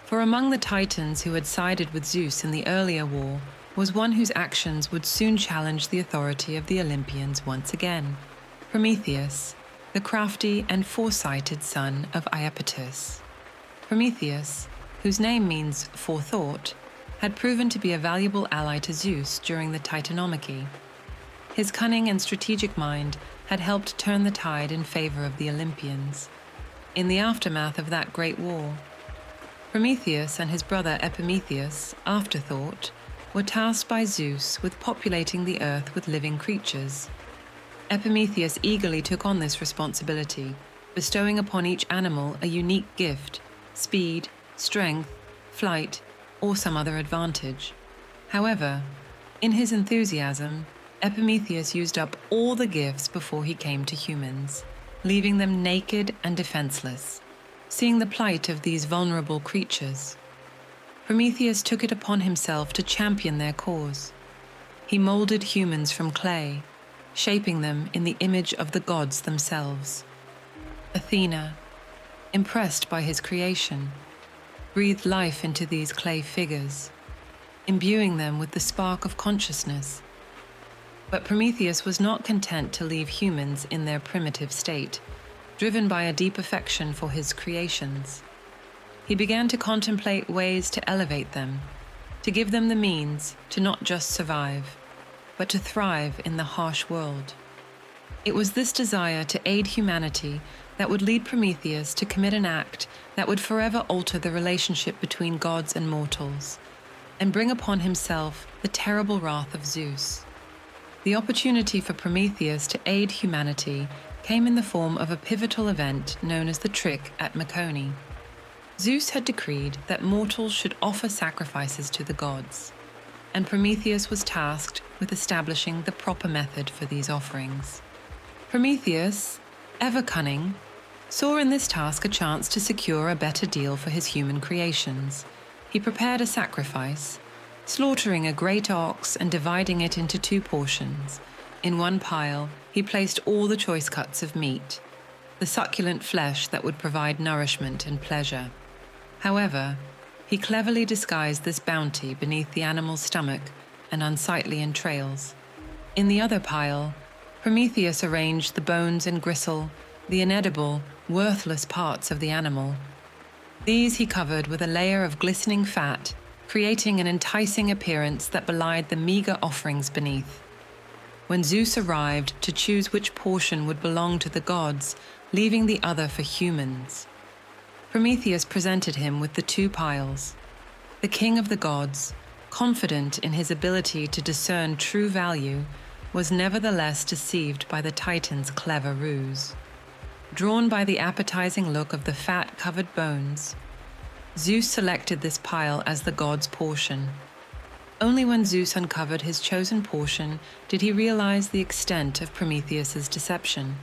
For among the Titans who had sided with Zeus in the earlier war was one whose actions would soon challenge the authority of the Olympians once again: Prometheus, the crafty and foresighted son of Iapetus. Prometheus, whose name means forethought, had proven to be a valuable ally to Zeus during the Titanomachy. His cunning and strategic mind had helped turn the tide in favor of the Olympians. In the aftermath of that great war, Prometheus and his brother Epimetheus, Afterthought, were tasked by Zeus with populating the earth with living creatures. Epimetheus eagerly took on this responsibility, bestowing upon each animal a unique gift: speed, strength, flight, or some other advantage. However, in his enthusiasm, Epimetheus used up all the gifts before he came to humans, leaving them naked and defenseless. Seeing the plight of these vulnerable creatures, Prometheus took it upon himself to champion their cause. He molded humans from clay, shaping them in the image of the gods themselves. Athena, impressed by his creation, breathed life into these clay figures, imbuing them with the spark of consciousness. But Prometheus was not content to leave humans in their primitive state, driven by a deep affection for his creations. He began to contemplate ways to elevate them, to give them the means to not just survive, but to thrive in the harsh world. It was this desire to aid humanity that would lead Prometheus to commit an act that would forever alter the relationship between gods and mortals, and bring upon himself the terrible wrath of Zeus. The opportunity for Prometheus to aid humanity came in the form of a pivotal event known as the Trick at Mecone. Zeus had decreed that mortals should offer sacrifices to the gods, and Prometheus was tasked with establishing the proper method for these offerings. Prometheus, ever cunning, saw in this task a chance to secure a better deal for his human creations. He prepared a sacrifice, slaughtering a great ox and dividing it into 2 portions. In one pile, he placed all the choice cuts of meat, the succulent flesh that would provide nourishment and pleasure. However, he cleverly disguised this bounty beneath the animal's stomach and unsightly entrails. In the other pile, Prometheus arranged the bones and gristle, the inedible, worthless parts of the animal. These he covered with a layer of glistening fat, creating an enticing appearance that belied the meager offerings beneath. When Zeus arrived to choose which portion would belong to the gods, leaving the other for humans, Prometheus presented him with the two piles. The king of the gods, confident in his ability to discern true value, was nevertheless deceived by the Titan's clever ruse. Drawn by the appetizing look of the fat-covered bones, Zeus selected this pile as the god's portion. Only when Zeus uncovered his chosen portion did he realize the extent of Prometheus's deception.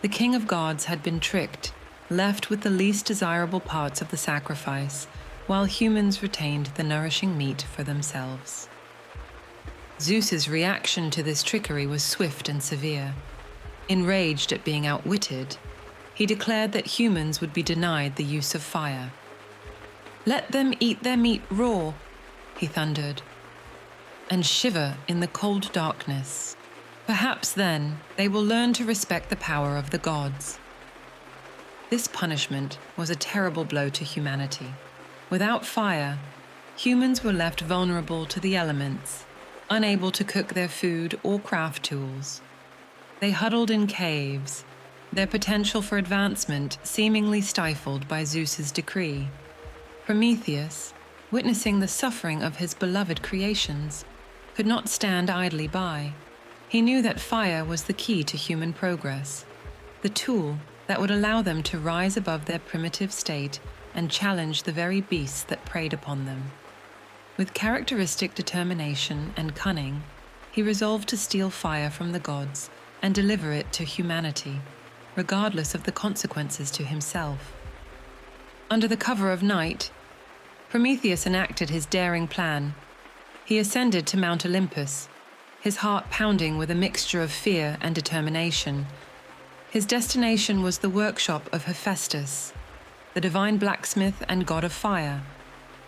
The king of gods had been tricked, left with the least desirable parts of the sacrifice, while humans retained the nourishing meat for themselves. Zeus's reaction to this trickery was swift and severe. Enraged at being outwitted, he declared that humans would be denied the use of fire. "Let them eat their meat raw," he thundered, "and shiver in the cold darkness. Perhaps then they will learn to respect the power of the gods." This punishment was a terrible blow to humanity. Without fire, humans were left vulnerable to the elements, unable to cook their food or craft tools. They huddled in caves, their potential for advancement seemingly stifled by Zeus's decree. Prometheus, witnessing the suffering of his beloved creations, could not stand idly by. He knew that fire was the key to human progress, the tool that would allow them to rise above their primitive state and challenge the very beasts that preyed upon them. With characteristic determination and cunning, he resolved to steal fire from the gods and deliver it to humanity, regardless of the consequences to himself. Under the cover of night, Prometheus enacted his daring plan. He ascended to Mount Olympus, his heart pounding with a mixture of fear and determination. His destination was the workshop of Hephaestus, the divine blacksmith and god of fire.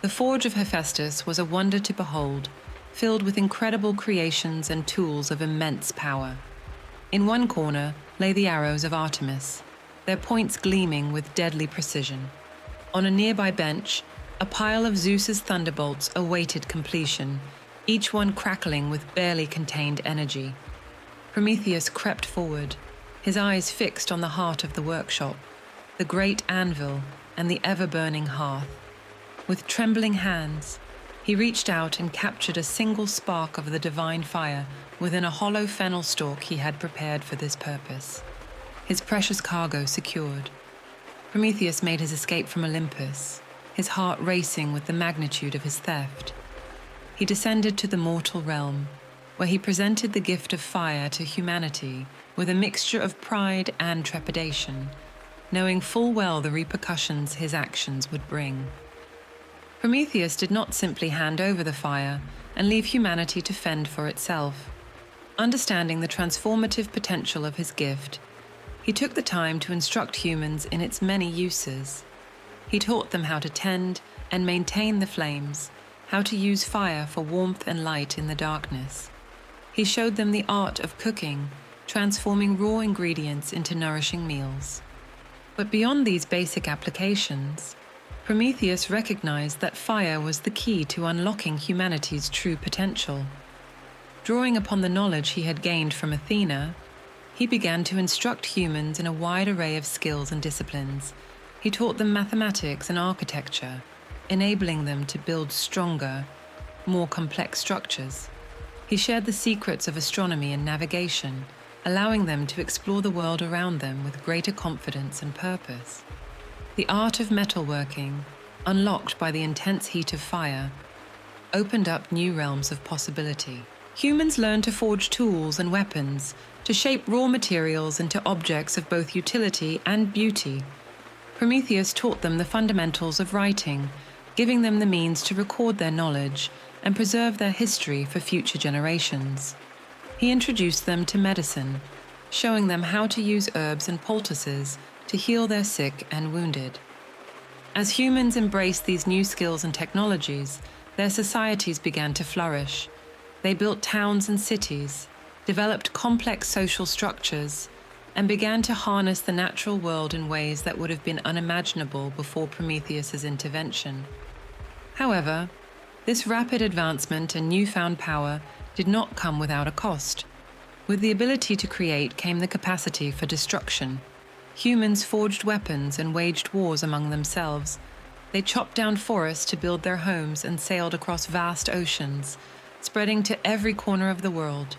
The forge of Hephaestus was a wonder to behold, filled with incredible creations and tools of immense power. In one corner lay the arrows of Artemis, their points gleaming with deadly precision. On a nearby bench, a pile of Zeus's thunderbolts awaited completion, each one crackling with barely contained energy. Prometheus crept forward, his eyes fixed on the heart of the workshop, the great anvil and the ever-burning hearth. With trembling hands, he reached out and captured a single spark of the divine fire within a hollow fennel stalk he had prepared for this purpose. His precious cargo secured, Prometheus made his escape from Olympus, his heart racing with the magnitude of his theft. He descended to the mortal realm, where he presented the gift of fire to humanity with a mixture of pride and trepidation, knowing full well the repercussions his actions would bring. Prometheus did not simply hand over the fire and leave humanity to fend for itself. Understanding the transformative potential of his gift, he took the time to instruct humans in its many uses. He taught them how to tend and maintain the flames, how to use fire for warmth and light in the darkness. He showed them the art of cooking, transforming raw ingredients into nourishing meals. But beyond these basic applications, Prometheus recognized that fire was the key to unlocking humanity's true potential. Drawing upon the knowledge he had gained from Athena, he began to instruct humans in a wide array of skills and disciplines. He taught them mathematics and architecture, enabling them to build stronger, more complex structures. He shared the secrets of astronomy and navigation, allowing them to explore the world around them with greater confidence and purpose. The art of metalworking, unlocked by the intense heat of fire, opened up new realms of possibility. Humans learned to forge tools and weapons, to shape raw materials into objects of both utility and beauty. Prometheus taught them the fundamentals of writing, giving them the means to record their knowledge and preserve their history for future generations. He introduced them to medicine, showing them how to use herbs and poultices to heal their sick and wounded. As humans embraced these new skills and technologies, their societies began to flourish. They built towns and cities, developed complex social structures, and began to harness the natural world in ways that would have been unimaginable before Prometheus's intervention. However, this rapid advancement and newfound power did not come without a cost. With the ability to create came the capacity for destruction. Humans forged weapons and waged wars among themselves. They chopped down forests to build their homes and sailed across vast oceans, spreading to every corner of the world.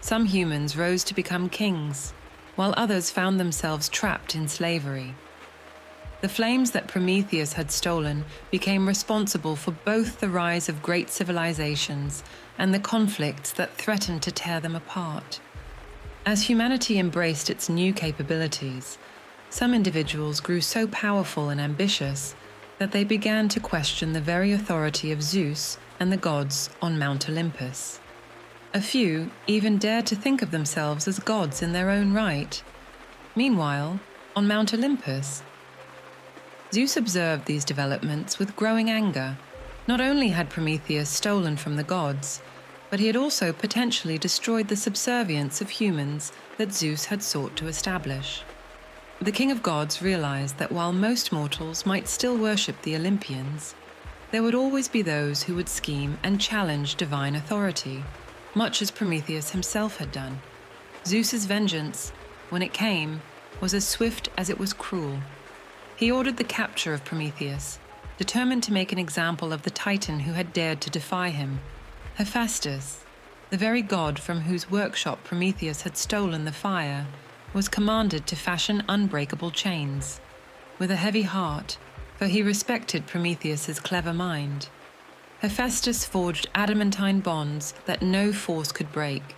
Some humans rose to become kings, while others found themselves trapped in slavery. The flames that Prometheus had stolen became responsible for both the rise of great civilizations and the conflicts that threatened to tear them apart. As humanity embraced its new capabilities, some individuals grew so powerful and ambitious that they began to question the very authority of Zeus and the gods on Mount Olympus. A few even dared to think of themselves as gods in their own right. Meanwhile, on Mount Olympus, Zeus observed these developments with growing anger. Not only had Prometheus stolen from the gods, but he had also potentially destroyed the subservience of humans that Zeus had sought to establish. The king of gods realized that while most mortals might still worship the Olympians, there would always be those who would scheme and challenge divine authority, much as Prometheus himself had done. Zeus's vengeance, when it came, was as swift as it was cruel. He ordered the capture of Prometheus, determined to make an example of the Titan who had dared to defy him. Hephaestus, the very god from whose workshop Prometheus had stolen the fire, was commanded to fashion unbreakable chains. With a heavy heart, for he respected Prometheus's clever mind, Hephaestus forged adamantine bonds that no force could break.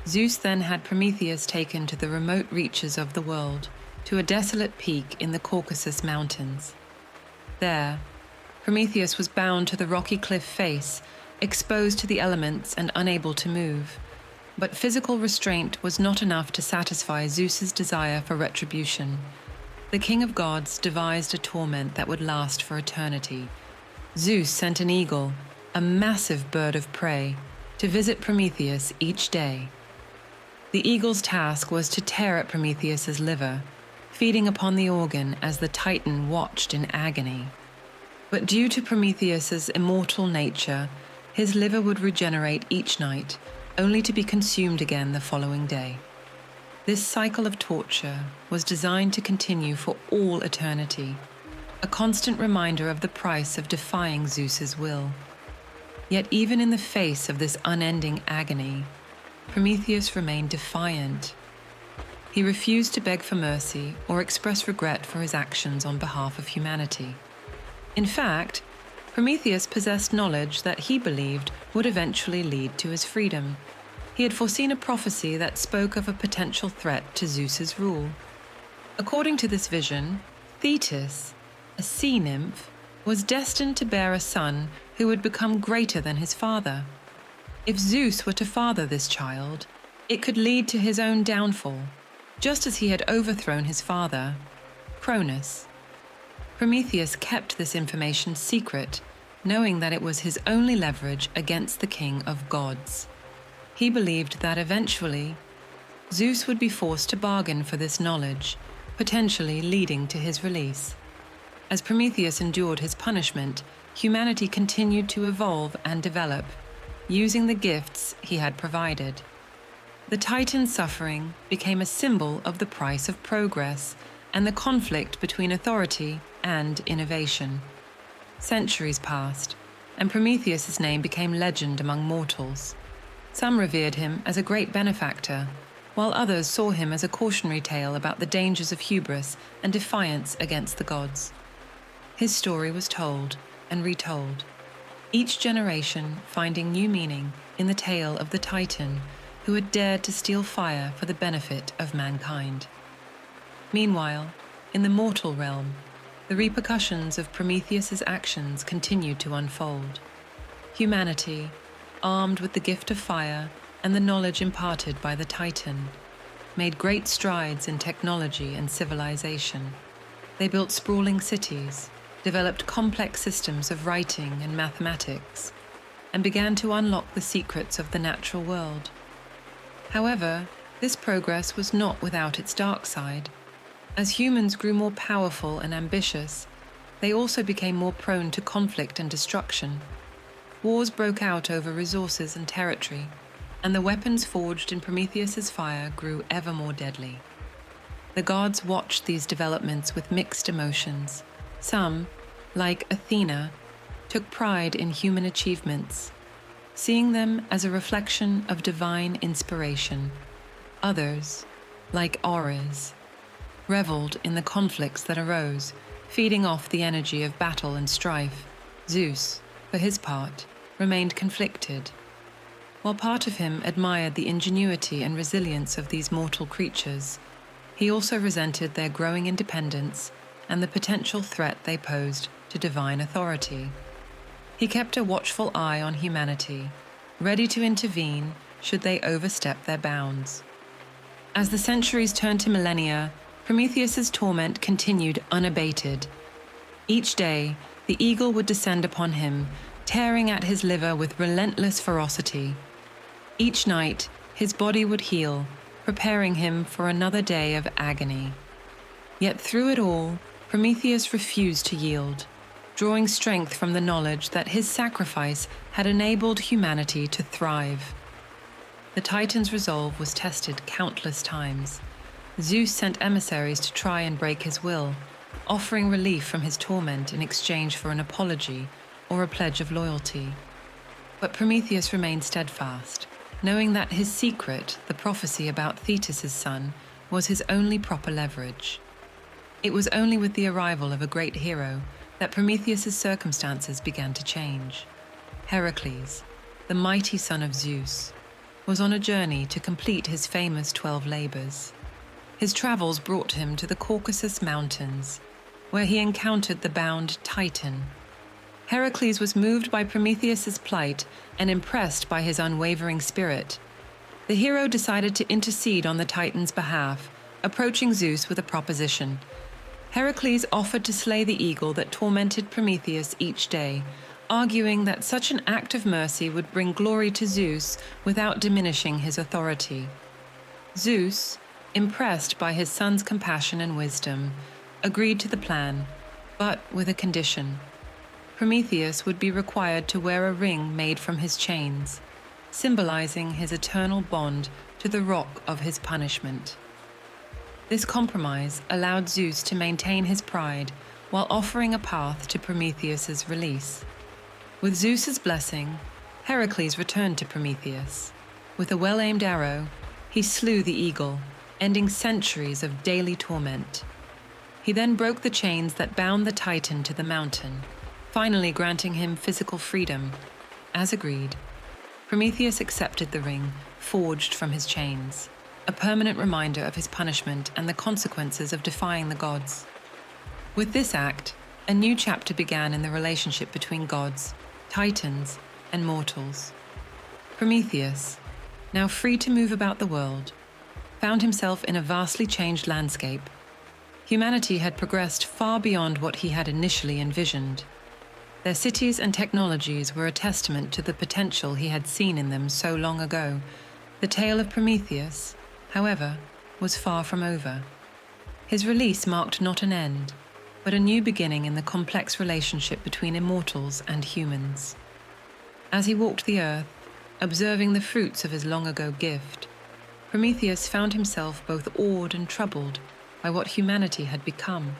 Zeus then had Prometheus taken to the remote reaches of the world, to a desolate peak in the Caucasus Mountains. There, Prometheus was bound to the rocky cliff face, exposed to the elements and unable to move. But physical restraint was not enough to satisfy Zeus's desire for retribution. The king of gods devised a torment that would last for eternity. Zeus sent an eagle, a massive bird of prey, to visit Prometheus each day. The eagle's task was to tear at Prometheus's liver, feeding upon the organ as the Titan watched in agony. But due to Prometheus's immortal nature, his liver would regenerate each night, only to be consumed again the following day. This cycle of torture was designed to continue for all eternity, a constant reminder of the price of defying Zeus's will. Yet even in the face of this unending agony, Prometheus remained defiant. He refused to beg for mercy or express regret for his actions on behalf of humanity. In fact, Prometheus possessed knowledge that he believed would eventually lead to his freedom. He had foreseen a prophecy that spoke of a potential threat to Zeus's rule. According to this vision, Thetis, a sea nymph, was destined to bear a son who would become greater than his father. If Zeus were to father this child, it could lead to his own downfall, just as he had overthrown his father, Cronus. Prometheus kept this information secret, knowing that it was his only leverage against the king of gods. He believed that eventually, Zeus would be forced to bargain for this knowledge, potentially leading to his release. As Prometheus endured his punishment, humanity continued to evolve and develop, using the gifts he had provided. The Titan's suffering became a symbol of the price of progress and the conflict between authority and innovation. Centuries passed, and Prometheus's name became legend among mortals. Some revered him as a great benefactor, while others saw him as a cautionary tale about the dangers of hubris and defiance against the gods. His story was told and retold, each generation finding new meaning in the tale of the Titan who had dared to steal fire for the benefit of mankind. Meanwhile, in the mortal realm, the repercussions of Prometheus's actions continued to unfold. Humanity, armed with the gift of fire and the knowledge imparted by the Titan, made great strides in technology and civilization. They built sprawling cities, developed complex systems of writing and mathematics, and began to unlock the secrets of the natural world. However, This progress was not without its dark side. As humans grew more powerful and ambitious, they also became more prone to conflict and destruction. Wars broke out over resources and territory, and the weapons forged in Prometheus's fire grew ever more deadly. The gods watched these developments with mixed emotions. Some, like Athena, took pride in human achievements, seeing them as a reflection of divine inspiration. Others, like Ares, reveled in the conflicts that arose, feeding off the energy of battle and strife. Zeus, for his part, remained conflicted. While part of him admired the ingenuity and resilience of these mortal creatures, he also resented their growing independence and the potential threat they posed to divine authority. He kept a watchful eye on humanity, ready to intervene should they overstep their bounds. As the centuries turned to millennia, Prometheus's torment continued unabated. Each day, the eagle would descend upon him, tearing at his liver with relentless ferocity. Each night, his body would heal, preparing him for another day of agony. Yet through it all, Prometheus refused to yield, drawing strength from the knowledge that his sacrifice had enabled humanity to thrive. The Titan's resolve was tested countless times. Zeus sent emissaries to try and break his will, offering relief from his torment in exchange for an apology or a pledge of loyalty. But Prometheus remained steadfast, knowing that his secret, the prophecy about Thetis' son, was his only proper leverage. It was only with the arrival of a great hero that Prometheus' circumstances began to change. Heracles, the mighty son of Zeus, was on a journey to complete his famous 12 labors. His travels brought him to the Caucasus Mountains, where he encountered the bound Titan. Heracles was moved by Prometheus' plight and impressed by his unwavering spirit. The hero decided to intercede on the Titan's behalf, approaching Zeus with a proposition. Heracles offered to slay the eagle that tormented Prometheus each day, arguing that such an act of mercy would bring glory to Zeus without diminishing his authority. Zeus, impressed by his son's compassion and wisdom, agreed to the plan, but with a condition. Prometheus would be required to wear a ring made from his chains, symbolizing his eternal bond to the rock of his punishment. This compromise allowed Zeus to maintain his pride while offering a path to Prometheus's release. With Zeus's blessing, Heracles returned to Prometheus. With a well-aimed arrow, he slew the eagle, ending centuries of daily torment. He then broke the chains that bound the Titan to the mountain, finally granting him physical freedom. As agreed, Prometheus accepted the ring forged from his chains, a permanent reminder of his punishment and the consequences of defying the gods. With this act, a new chapter began in the relationship between gods, titans, and mortals. Prometheus, now free to move about the world, found himself in a vastly changed landscape. Humanity had progressed far beyond what he had initially envisioned. Their cities and technologies were a testament to the potential he had seen in them so long ago. The tale of Prometheus, however, was far from over. His release marked not an end, but a new beginning in the complex relationship between immortals and humans. As he walked the earth, observing the fruits of his long-ago gift, Prometheus found himself both awed and troubled by what humanity had become.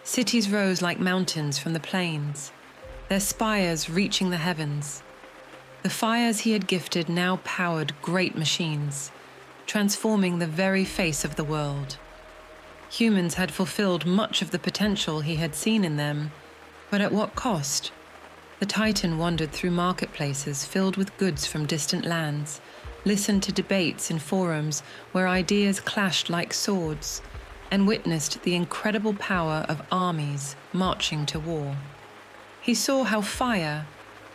Cities rose like mountains from the plains, their spires reaching the heavens. The fires he had gifted now powered great machines, transforming the very face of the world. Humans had fulfilled much of the potential he had seen in them, but at what cost? The Titan wandered through marketplaces filled with goods from distant lands, listened to debates in forums where ideas clashed like swords, and witnessed the incredible power of armies marching to war. He saw how fire,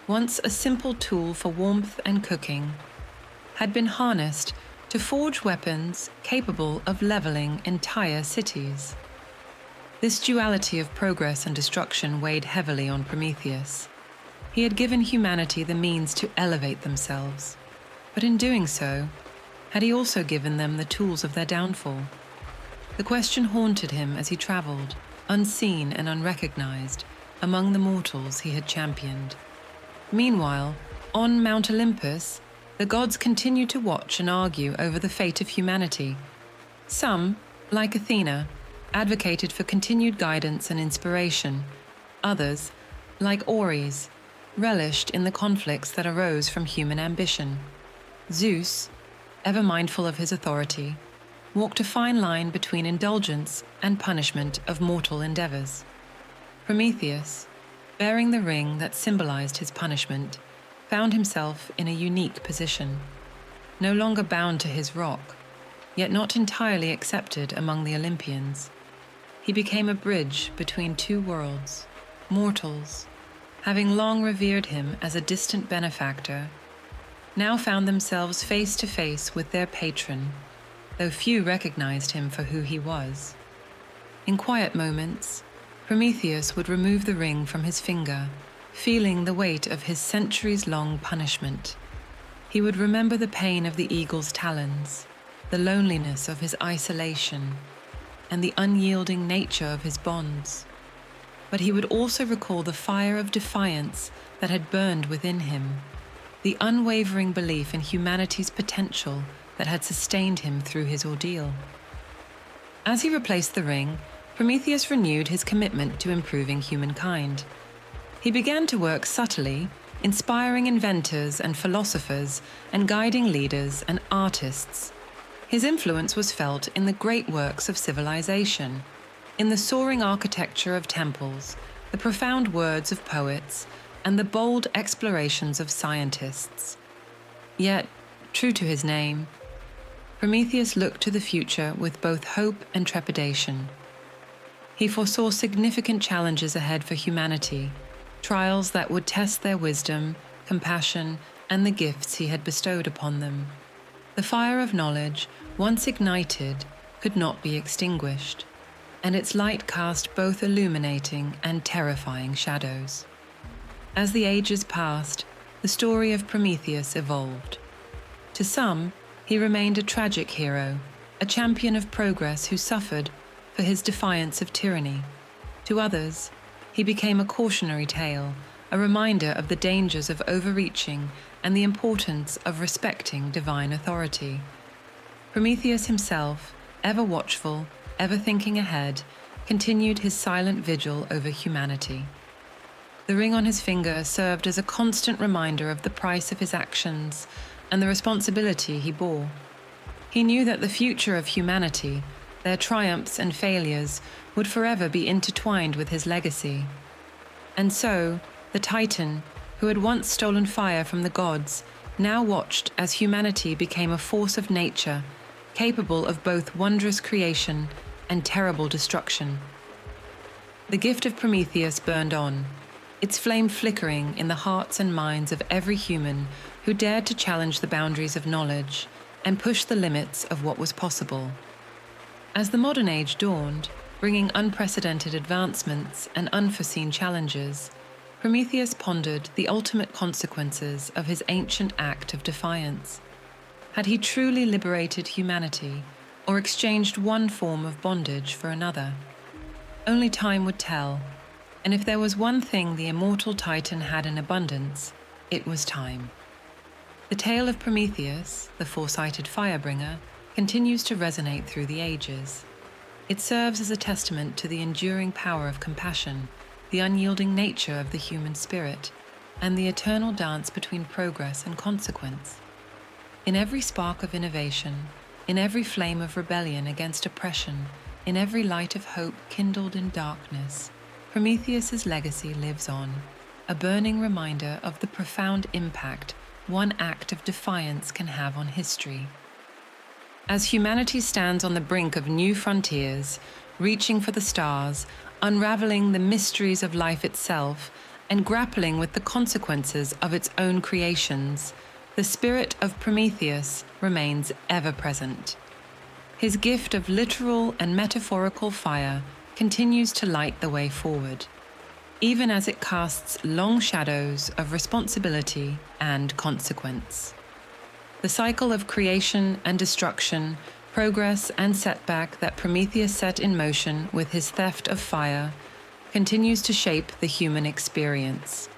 once a simple tool for warmth and cooking, had been harnessed to forge weapons capable of leveling entire cities. This duality of progress and destruction weighed heavily on Prometheus. He had given humanity the means to elevate themselves, but in doing so, Had he also given them the tools of their downfall? The question haunted him as he traveled, unseen and unrecognized, among the mortals he had championed. Meanwhile, on Mount Olympus, the gods continued to watch and argue over the fate of humanity. Some, like Athena, advocated for continued guidance and inspiration. Others, like Ares, relished in the conflicts that arose from human ambition. Zeus, ever mindful of his authority, walked a fine line between indulgence and punishment of mortal endeavors. Prometheus, bearing the ring that symbolized his punishment, found himself in a unique position, no longer bound to his rock, yet not entirely accepted among the Olympians. He became a bridge between two worlds. Mortals, having long revered him as a distant benefactor, now found themselves face to face with their patron, though few recognized him for who he was. In quiet moments, Prometheus would remove the ring from his finger, feeling the weight of his centuries-long punishment. He would remember the pain of the eagle's talons, the loneliness of his isolation, and the unyielding nature of his bonds. But he would also recall the fire of defiance that had burned within him, the unwavering belief in humanity's potential that had sustained him through his ordeal. As he replaced the ring, Prometheus renewed his commitment to improving humankind. He began to work subtly, inspiring inventors and philosophers and guiding leaders and artists. His influence was felt in the great works of civilization, in the soaring architecture of temples, the profound words of poets, and the bold explorations of scientists. Yet, true to his name, Prometheus looked to the future with both hope and trepidation. He foresaw significant challenges ahead for humanity, trials that would test their wisdom, compassion, and the gifts he had bestowed upon them. The fire of knowledge, once ignited, could not be extinguished, and its light cast both illuminating and terrifying shadows. As the ages passed, the story of Prometheus evolved. To some, he remained a tragic hero, a champion of progress who suffered for his defiance of tyranny. To others, he became a cautionary tale, a reminder of the dangers of overreaching and the importance of respecting divine authority. Prometheus himself, ever watchful, ever thinking ahead, continued his silent vigil over humanity. The ring on his finger served as a constant reminder of the price of his actions and the responsibility he bore. He knew that the future of humanity, their triumphs and failures, would forever be intertwined with his legacy. And so, the Titan, who had once stolen fire from the gods, now watched as humanity became a force of nature, capable of both wondrous creation and terrible destruction. The gift of Prometheus burned on, its flame flickering in the hearts and minds of every human who dared to challenge the boundaries of knowledge and push the limits of what was possible. As the modern age dawned, bringing unprecedented advancements and unforeseen challenges, Prometheus pondered the ultimate consequences of his ancient act of defiance. Had he truly liberated humanity, or exchanged one form of bondage for another? Only time would tell, and if there was one thing the immortal Titan had in abundance, it was time. The tale of Prometheus, the foresighted firebringer, continues to resonate through the ages. It serves as a testament to the enduring power of compassion, the unyielding nature of the human spirit, and the eternal dance between progress and consequence. In every spark of innovation, in every flame of rebellion against oppression, in every light of hope kindled in darkness, Prometheus's legacy lives on, a burning reminder of the profound impact one act of defiance can have on history. As humanity stands on the brink of new frontiers, reaching for the stars, unraveling the mysteries of life itself, and grappling with the consequences of its own creations, the spirit of Prometheus remains ever present. His gift of literal and metaphorical fire continues to light the way forward, even as it casts long shadows of responsibility and consequence. The cycle of creation and destruction, progress and setback that Prometheus set in motion with his theft of fire continues to shape the human experience.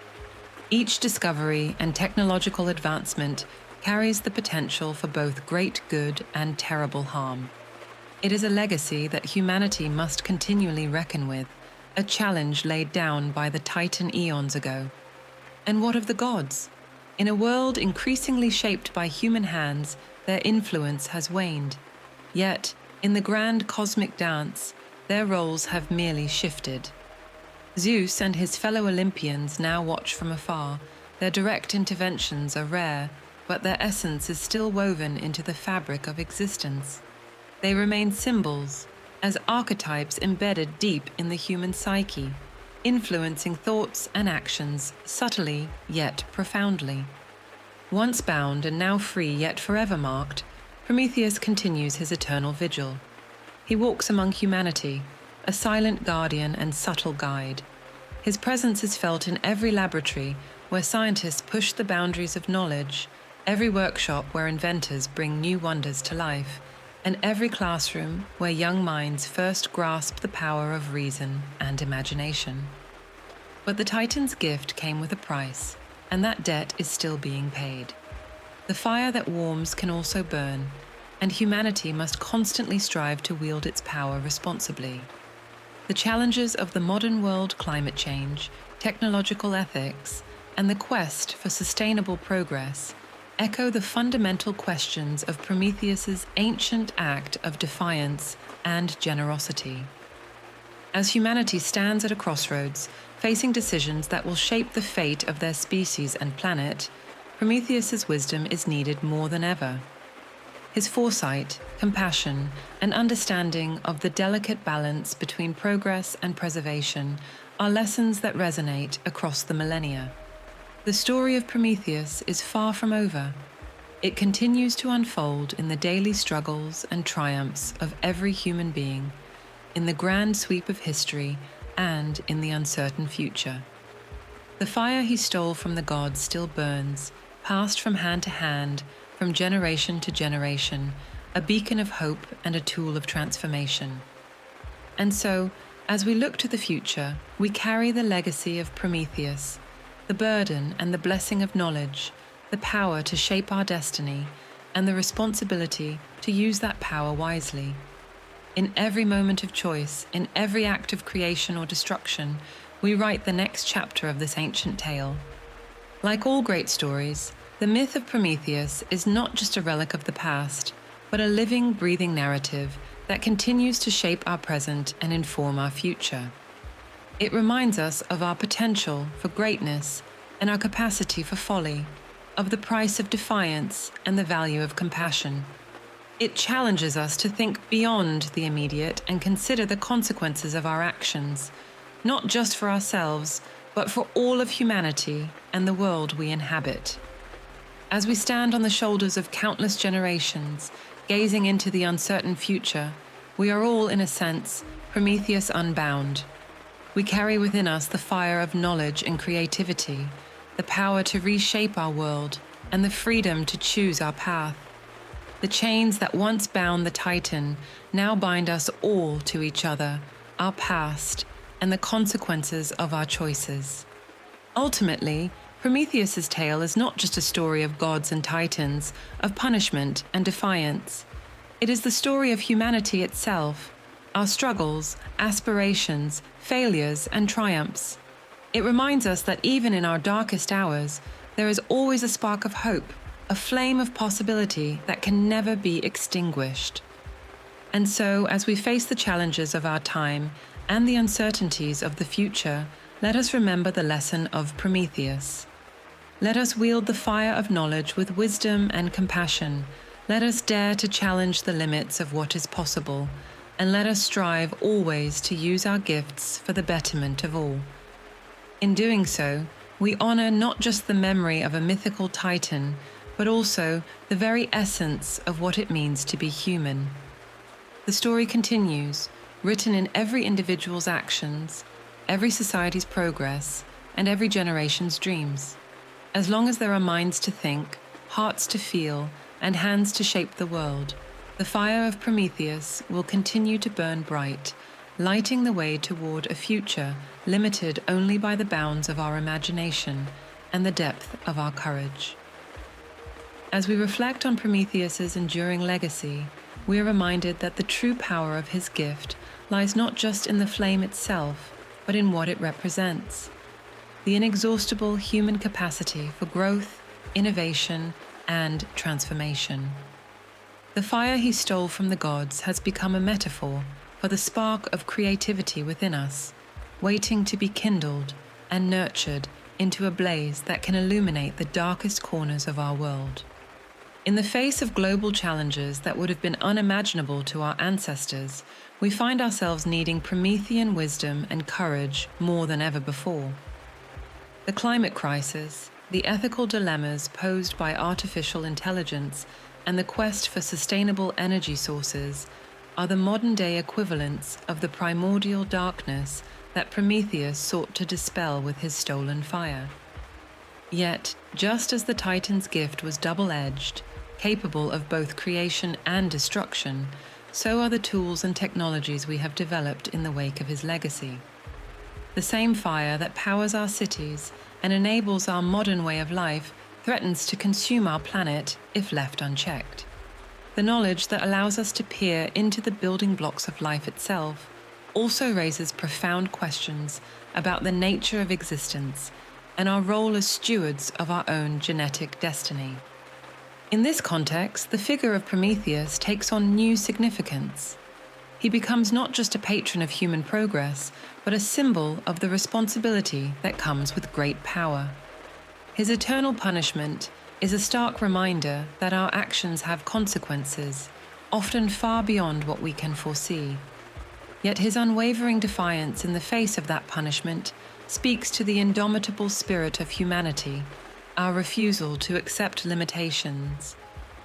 Each discovery and technological advancement carries the potential for both great good and terrible harm. It is a legacy that humanity must continually reckon with, a challenge laid down by the Titan eons ago. And what of the gods? In a world increasingly shaped by human hands, their influence has waned. Yet, in the grand cosmic dance, their roles have merely shifted. Zeus and his fellow Olympians now watch from afar. Their direct interventions are rare, but their essence is still woven into the fabric of existence. They remain symbols, as archetypes embedded deep in the human psyche, influencing thoughts and actions subtly yet profoundly. Once bound and now free yet forever marked, Prometheus continues his eternal vigil. He walks among humanity, a silent guardian and subtle guide. His presence is felt in every laboratory where scientists push the boundaries of knowledge, every workshop where inventors bring new wonders to life, and every classroom where young minds first grasp the power of reason and imagination. But the Titan's gift came with a price, and that debt is still being paid. The fire that warms can also burn, and humanity must constantly strive to wield its power responsibly. The challenges of the modern world, climate change, technological ethics, and the quest for sustainable progress echo the fundamental questions of Prometheus's ancient act of defiance and generosity. As humanity stands at a crossroads, facing decisions that will shape the fate of their species and planet, Prometheus's wisdom is needed more than ever. His foresight, compassion, and understanding of the delicate balance between progress and preservation are lessons that resonate across the millennia. The story of Prometheus is far from over. It continues to unfold in the daily struggles and triumphs of every human being, in the grand sweep of history, and in the uncertain future. The fire he stole from the gods still burns, passed from hand to hand, from generation to generation, a beacon of hope and a tool of transformation. And so, as we look to the future, we carry the legacy of Prometheus, the burden and the blessing of knowledge, the power to shape our destiny, and the responsibility to use that power wisely. In every moment of choice, in every act of creation or destruction, we write the next chapter of this ancient tale. Like all great stories, the myth of Prometheus is not just a relic of the past, but a living, breathing narrative that continues to shape our present and inform our future. It reminds us of our potential for greatness and our capacity for folly, of the price of defiance and the value of compassion. It challenges us to think beyond the immediate and consider the consequences of our actions, not just for ourselves, but for all of humanity and the world we inhabit. As we stand on the shoulders of countless generations, gazing into the uncertain future, we are all, in a sense, Prometheus unbound. We carry within us the fire of knowledge and creativity, the power to reshape our world, and the freedom to choose our path. The chains that once bound the Titan now bind us all to each other, our past, and the consequences of our choices. Ultimately, Prometheus's tale is not just a story of gods and titans, of punishment and defiance. It is the story of humanity itself, our struggles, aspirations, failures, and triumphs. It reminds us that even in our darkest hours, there is always a spark of hope, a flame of possibility that can never be extinguished. And so, as we face the challenges of our time and the uncertainties of the future, let us remember the lesson of Prometheus. Let us wield the fire of knowledge with wisdom and compassion. Let us dare to challenge the limits of what is possible, and let us strive always to use our gifts for the betterment of all. In doing so, we honor not just the memory of a mythical titan, but also the very essence of what it means to be human. The story continues, written in every individual's actions, every society's progress, and every generation's dreams. As long as there are minds to think, hearts to feel, and hands to shape the world, the fire of Prometheus will continue to burn bright, lighting the way toward a future limited only by the bounds of our imagination and the depth of our courage. As we reflect on Prometheus's enduring legacy, we are reminded that the true power of his gift lies not just in the flame itself, but in what it represents: the inexhaustible human capacity for growth, innovation, and transformation. The fire he stole from the gods has become a metaphor for the spark of creativity within us, waiting to be kindled and nurtured into a blaze that can illuminate the darkest corners of our world. In the face of global challenges that would have been unimaginable to our ancestors, we find ourselves needing Promethean wisdom and courage more than ever before. The climate crisis, the ethical dilemmas posed by artificial intelligence, and the quest for sustainable energy sources are the modern-day equivalents of the primordial darkness that Prometheus sought to dispel with his stolen fire. Yet, just as the Titan's gift was double-edged, capable of both creation and destruction, so are the tools and technologies we have developed in the wake of his legacy. The same fire that powers our cities and enables our modern way of life threatens to consume our planet if left unchecked. The knowledge that allows us to peer into the building blocks of life itself also raises profound questions about the nature of existence and our role as stewards of our own genetic destiny. In this context, the figure of Prometheus takes on new significance. He becomes not just a patron of human progress, but a symbol of the responsibility that comes with great power. His eternal punishment is a stark reminder that our actions have consequences, often far beyond what we can foresee. Yet his unwavering defiance in the face of that punishment speaks to the indomitable spirit of humanity, our refusal to accept limitations,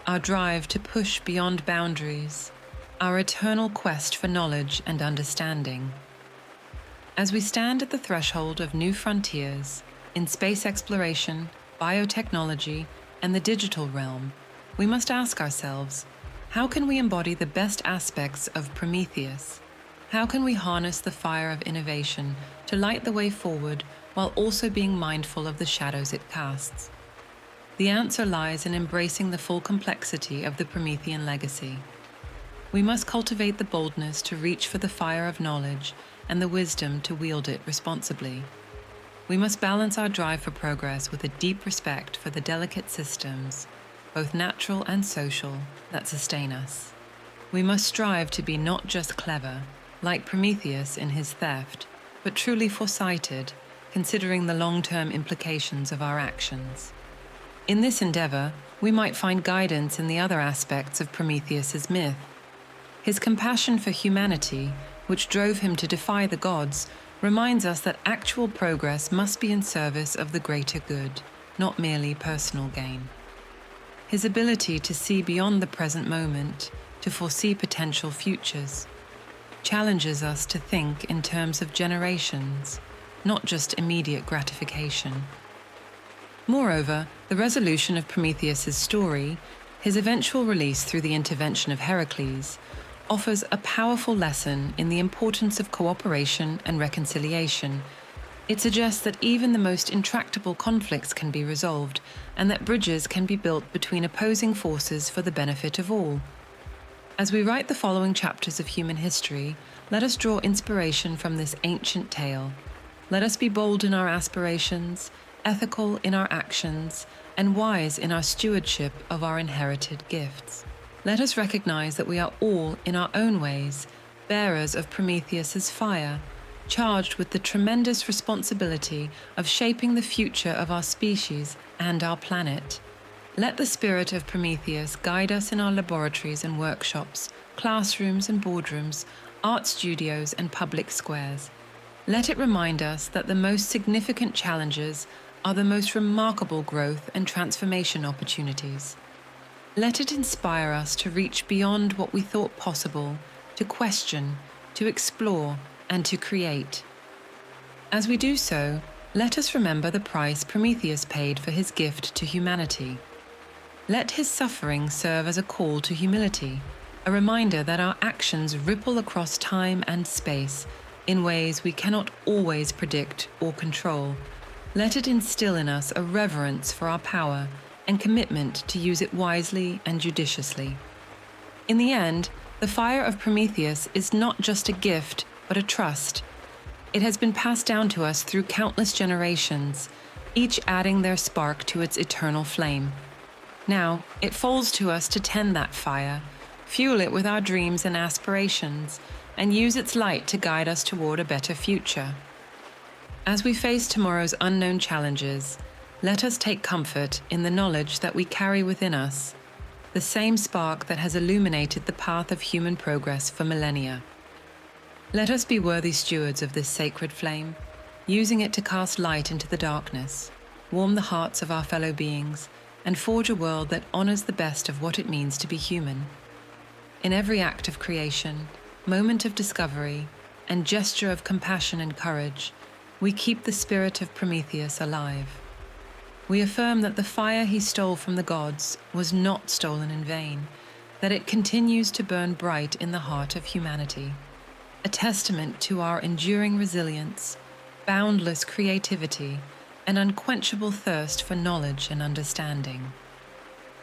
our drive to push beyond boundaries, our eternal quest for knowledge and understanding. As we stand at the threshold of new frontiers in space exploration, biotechnology, and the digital realm, we must ask ourselves, how can we embody the best aspects of Prometheus? How can we harness the fire of innovation to light the way forward while also being mindful of the shadows it casts? The answer lies in embracing the full complexity of the Promethean legacy. We must cultivate the boldness to reach for the fire of knowledge and the wisdom to wield it responsibly. We must balance our drive for progress with a deep respect for the delicate systems, both natural and social, that sustain us. We must strive to be not just clever, like Prometheus in his theft, but truly foresighted, considering the long-term implications of our actions. In this endeavor, we might find guidance in the other aspects of Prometheus's myth. His compassion for humanity, which drove him to defy the gods, reminds us that actual progress must be in service of the greater good, not merely personal gain. His ability to see beyond the present moment, to foresee potential futures, challenges us to think in terms of generations, not just immediate gratification. Moreover, the resolution of Prometheus's story, his eventual release through the intervention of Heracles, offers a powerful lesson in the importance of cooperation and reconciliation. It suggests that even the most intractable conflicts can be resolved, and that bridges can be built between opposing forces for the benefit of all. As we write the following chapters of human history, let us draw inspiration from this ancient tale. Let us be bold in our aspirations, ethical in our actions, and wise in our stewardship of our inherited gifts. Let us recognize that we are all, in our own ways, bearers of Prometheus's fire, charged with the tremendous responsibility of shaping the future of our species and our planet. Let the spirit of Prometheus guide us in our laboratories and workshops, classrooms and boardrooms, art studios and public squares. Let it remind us that the most significant challenges are the most remarkable growth and transformation opportunities. Let it inspire us to reach beyond what we thought possible, to question, to explore, and to create. As we do so, let us remember the price Prometheus paid for his gift to humanity. Let his suffering serve as a call to humility, a reminder that our actions ripple across time and space in ways we cannot always predict or control. Let it instill in us a reverence for our power and commitment to use it wisely and judiciously. In the end, the fire of Prometheus is not just a gift, but a trust. It has been passed down to us through countless generations, each adding their spark to its eternal flame. Now, it falls to us to tend that fire, fuel it with our dreams and aspirations, and use its light to guide us toward a better future. As we face tomorrow's unknown challenges, let us take comfort in the knowledge that we carry within us the same spark that has illuminated the path of human progress for millennia. Let us be worthy stewards of this sacred flame, using it to cast light into the darkness, warm the hearts of our fellow beings, and forge a world that honors the best of what it means to be human. In every act of creation, moment of discovery, and gesture of compassion and courage, we keep the spirit of Prometheus alive. We affirm that the fire he stole from the gods was not stolen in vain, that it continues to burn bright in the heart of humanity, a testament to our enduring resilience, boundless creativity, and unquenchable thirst for knowledge and understanding.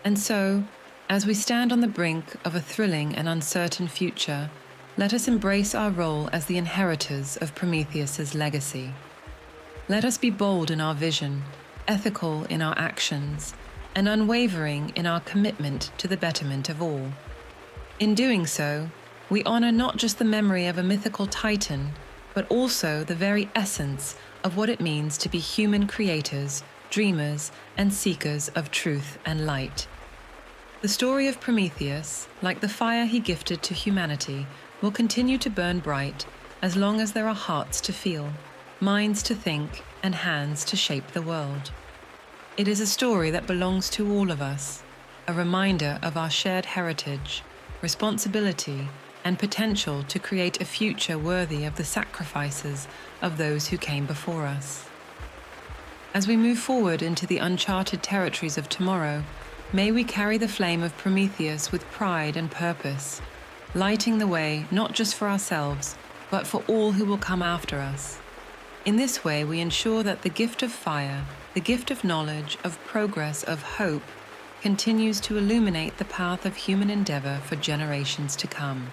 And so, as we stand on the brink of a thrilling and uncertain future, let us embrace our role as the inheritors of Prometheus's legacy. Let us be bold in our vision, ethical in our actions, and unwavering in our commitment to the betterment of all. In doing so, we honor not just the memory of a mythical titan, but also the very essence of what it means to be human creators, dreamers, and seekers of truth and light. The story of Prometheus, like the fire he gifted to humanity, will continue to burn bright as long as there are hearts to feel, minds to think, and hands to shape the world. It is a story that belongs to all of us, a reminder of our shared heritage, responsibility, and potential to create a future worthy of the sacrifices of those who came before us. As we move forward into the uncharted territories of tomorrow, may we carry the flame of Prometheus with pride and purpose, lighting the way not just for ourselves, but for all who will come after us. In this way, we ensure that the gift of fire, the gift of knowledge, of progress, of hope, continues to illuminate the path of human endeavor for generations to come.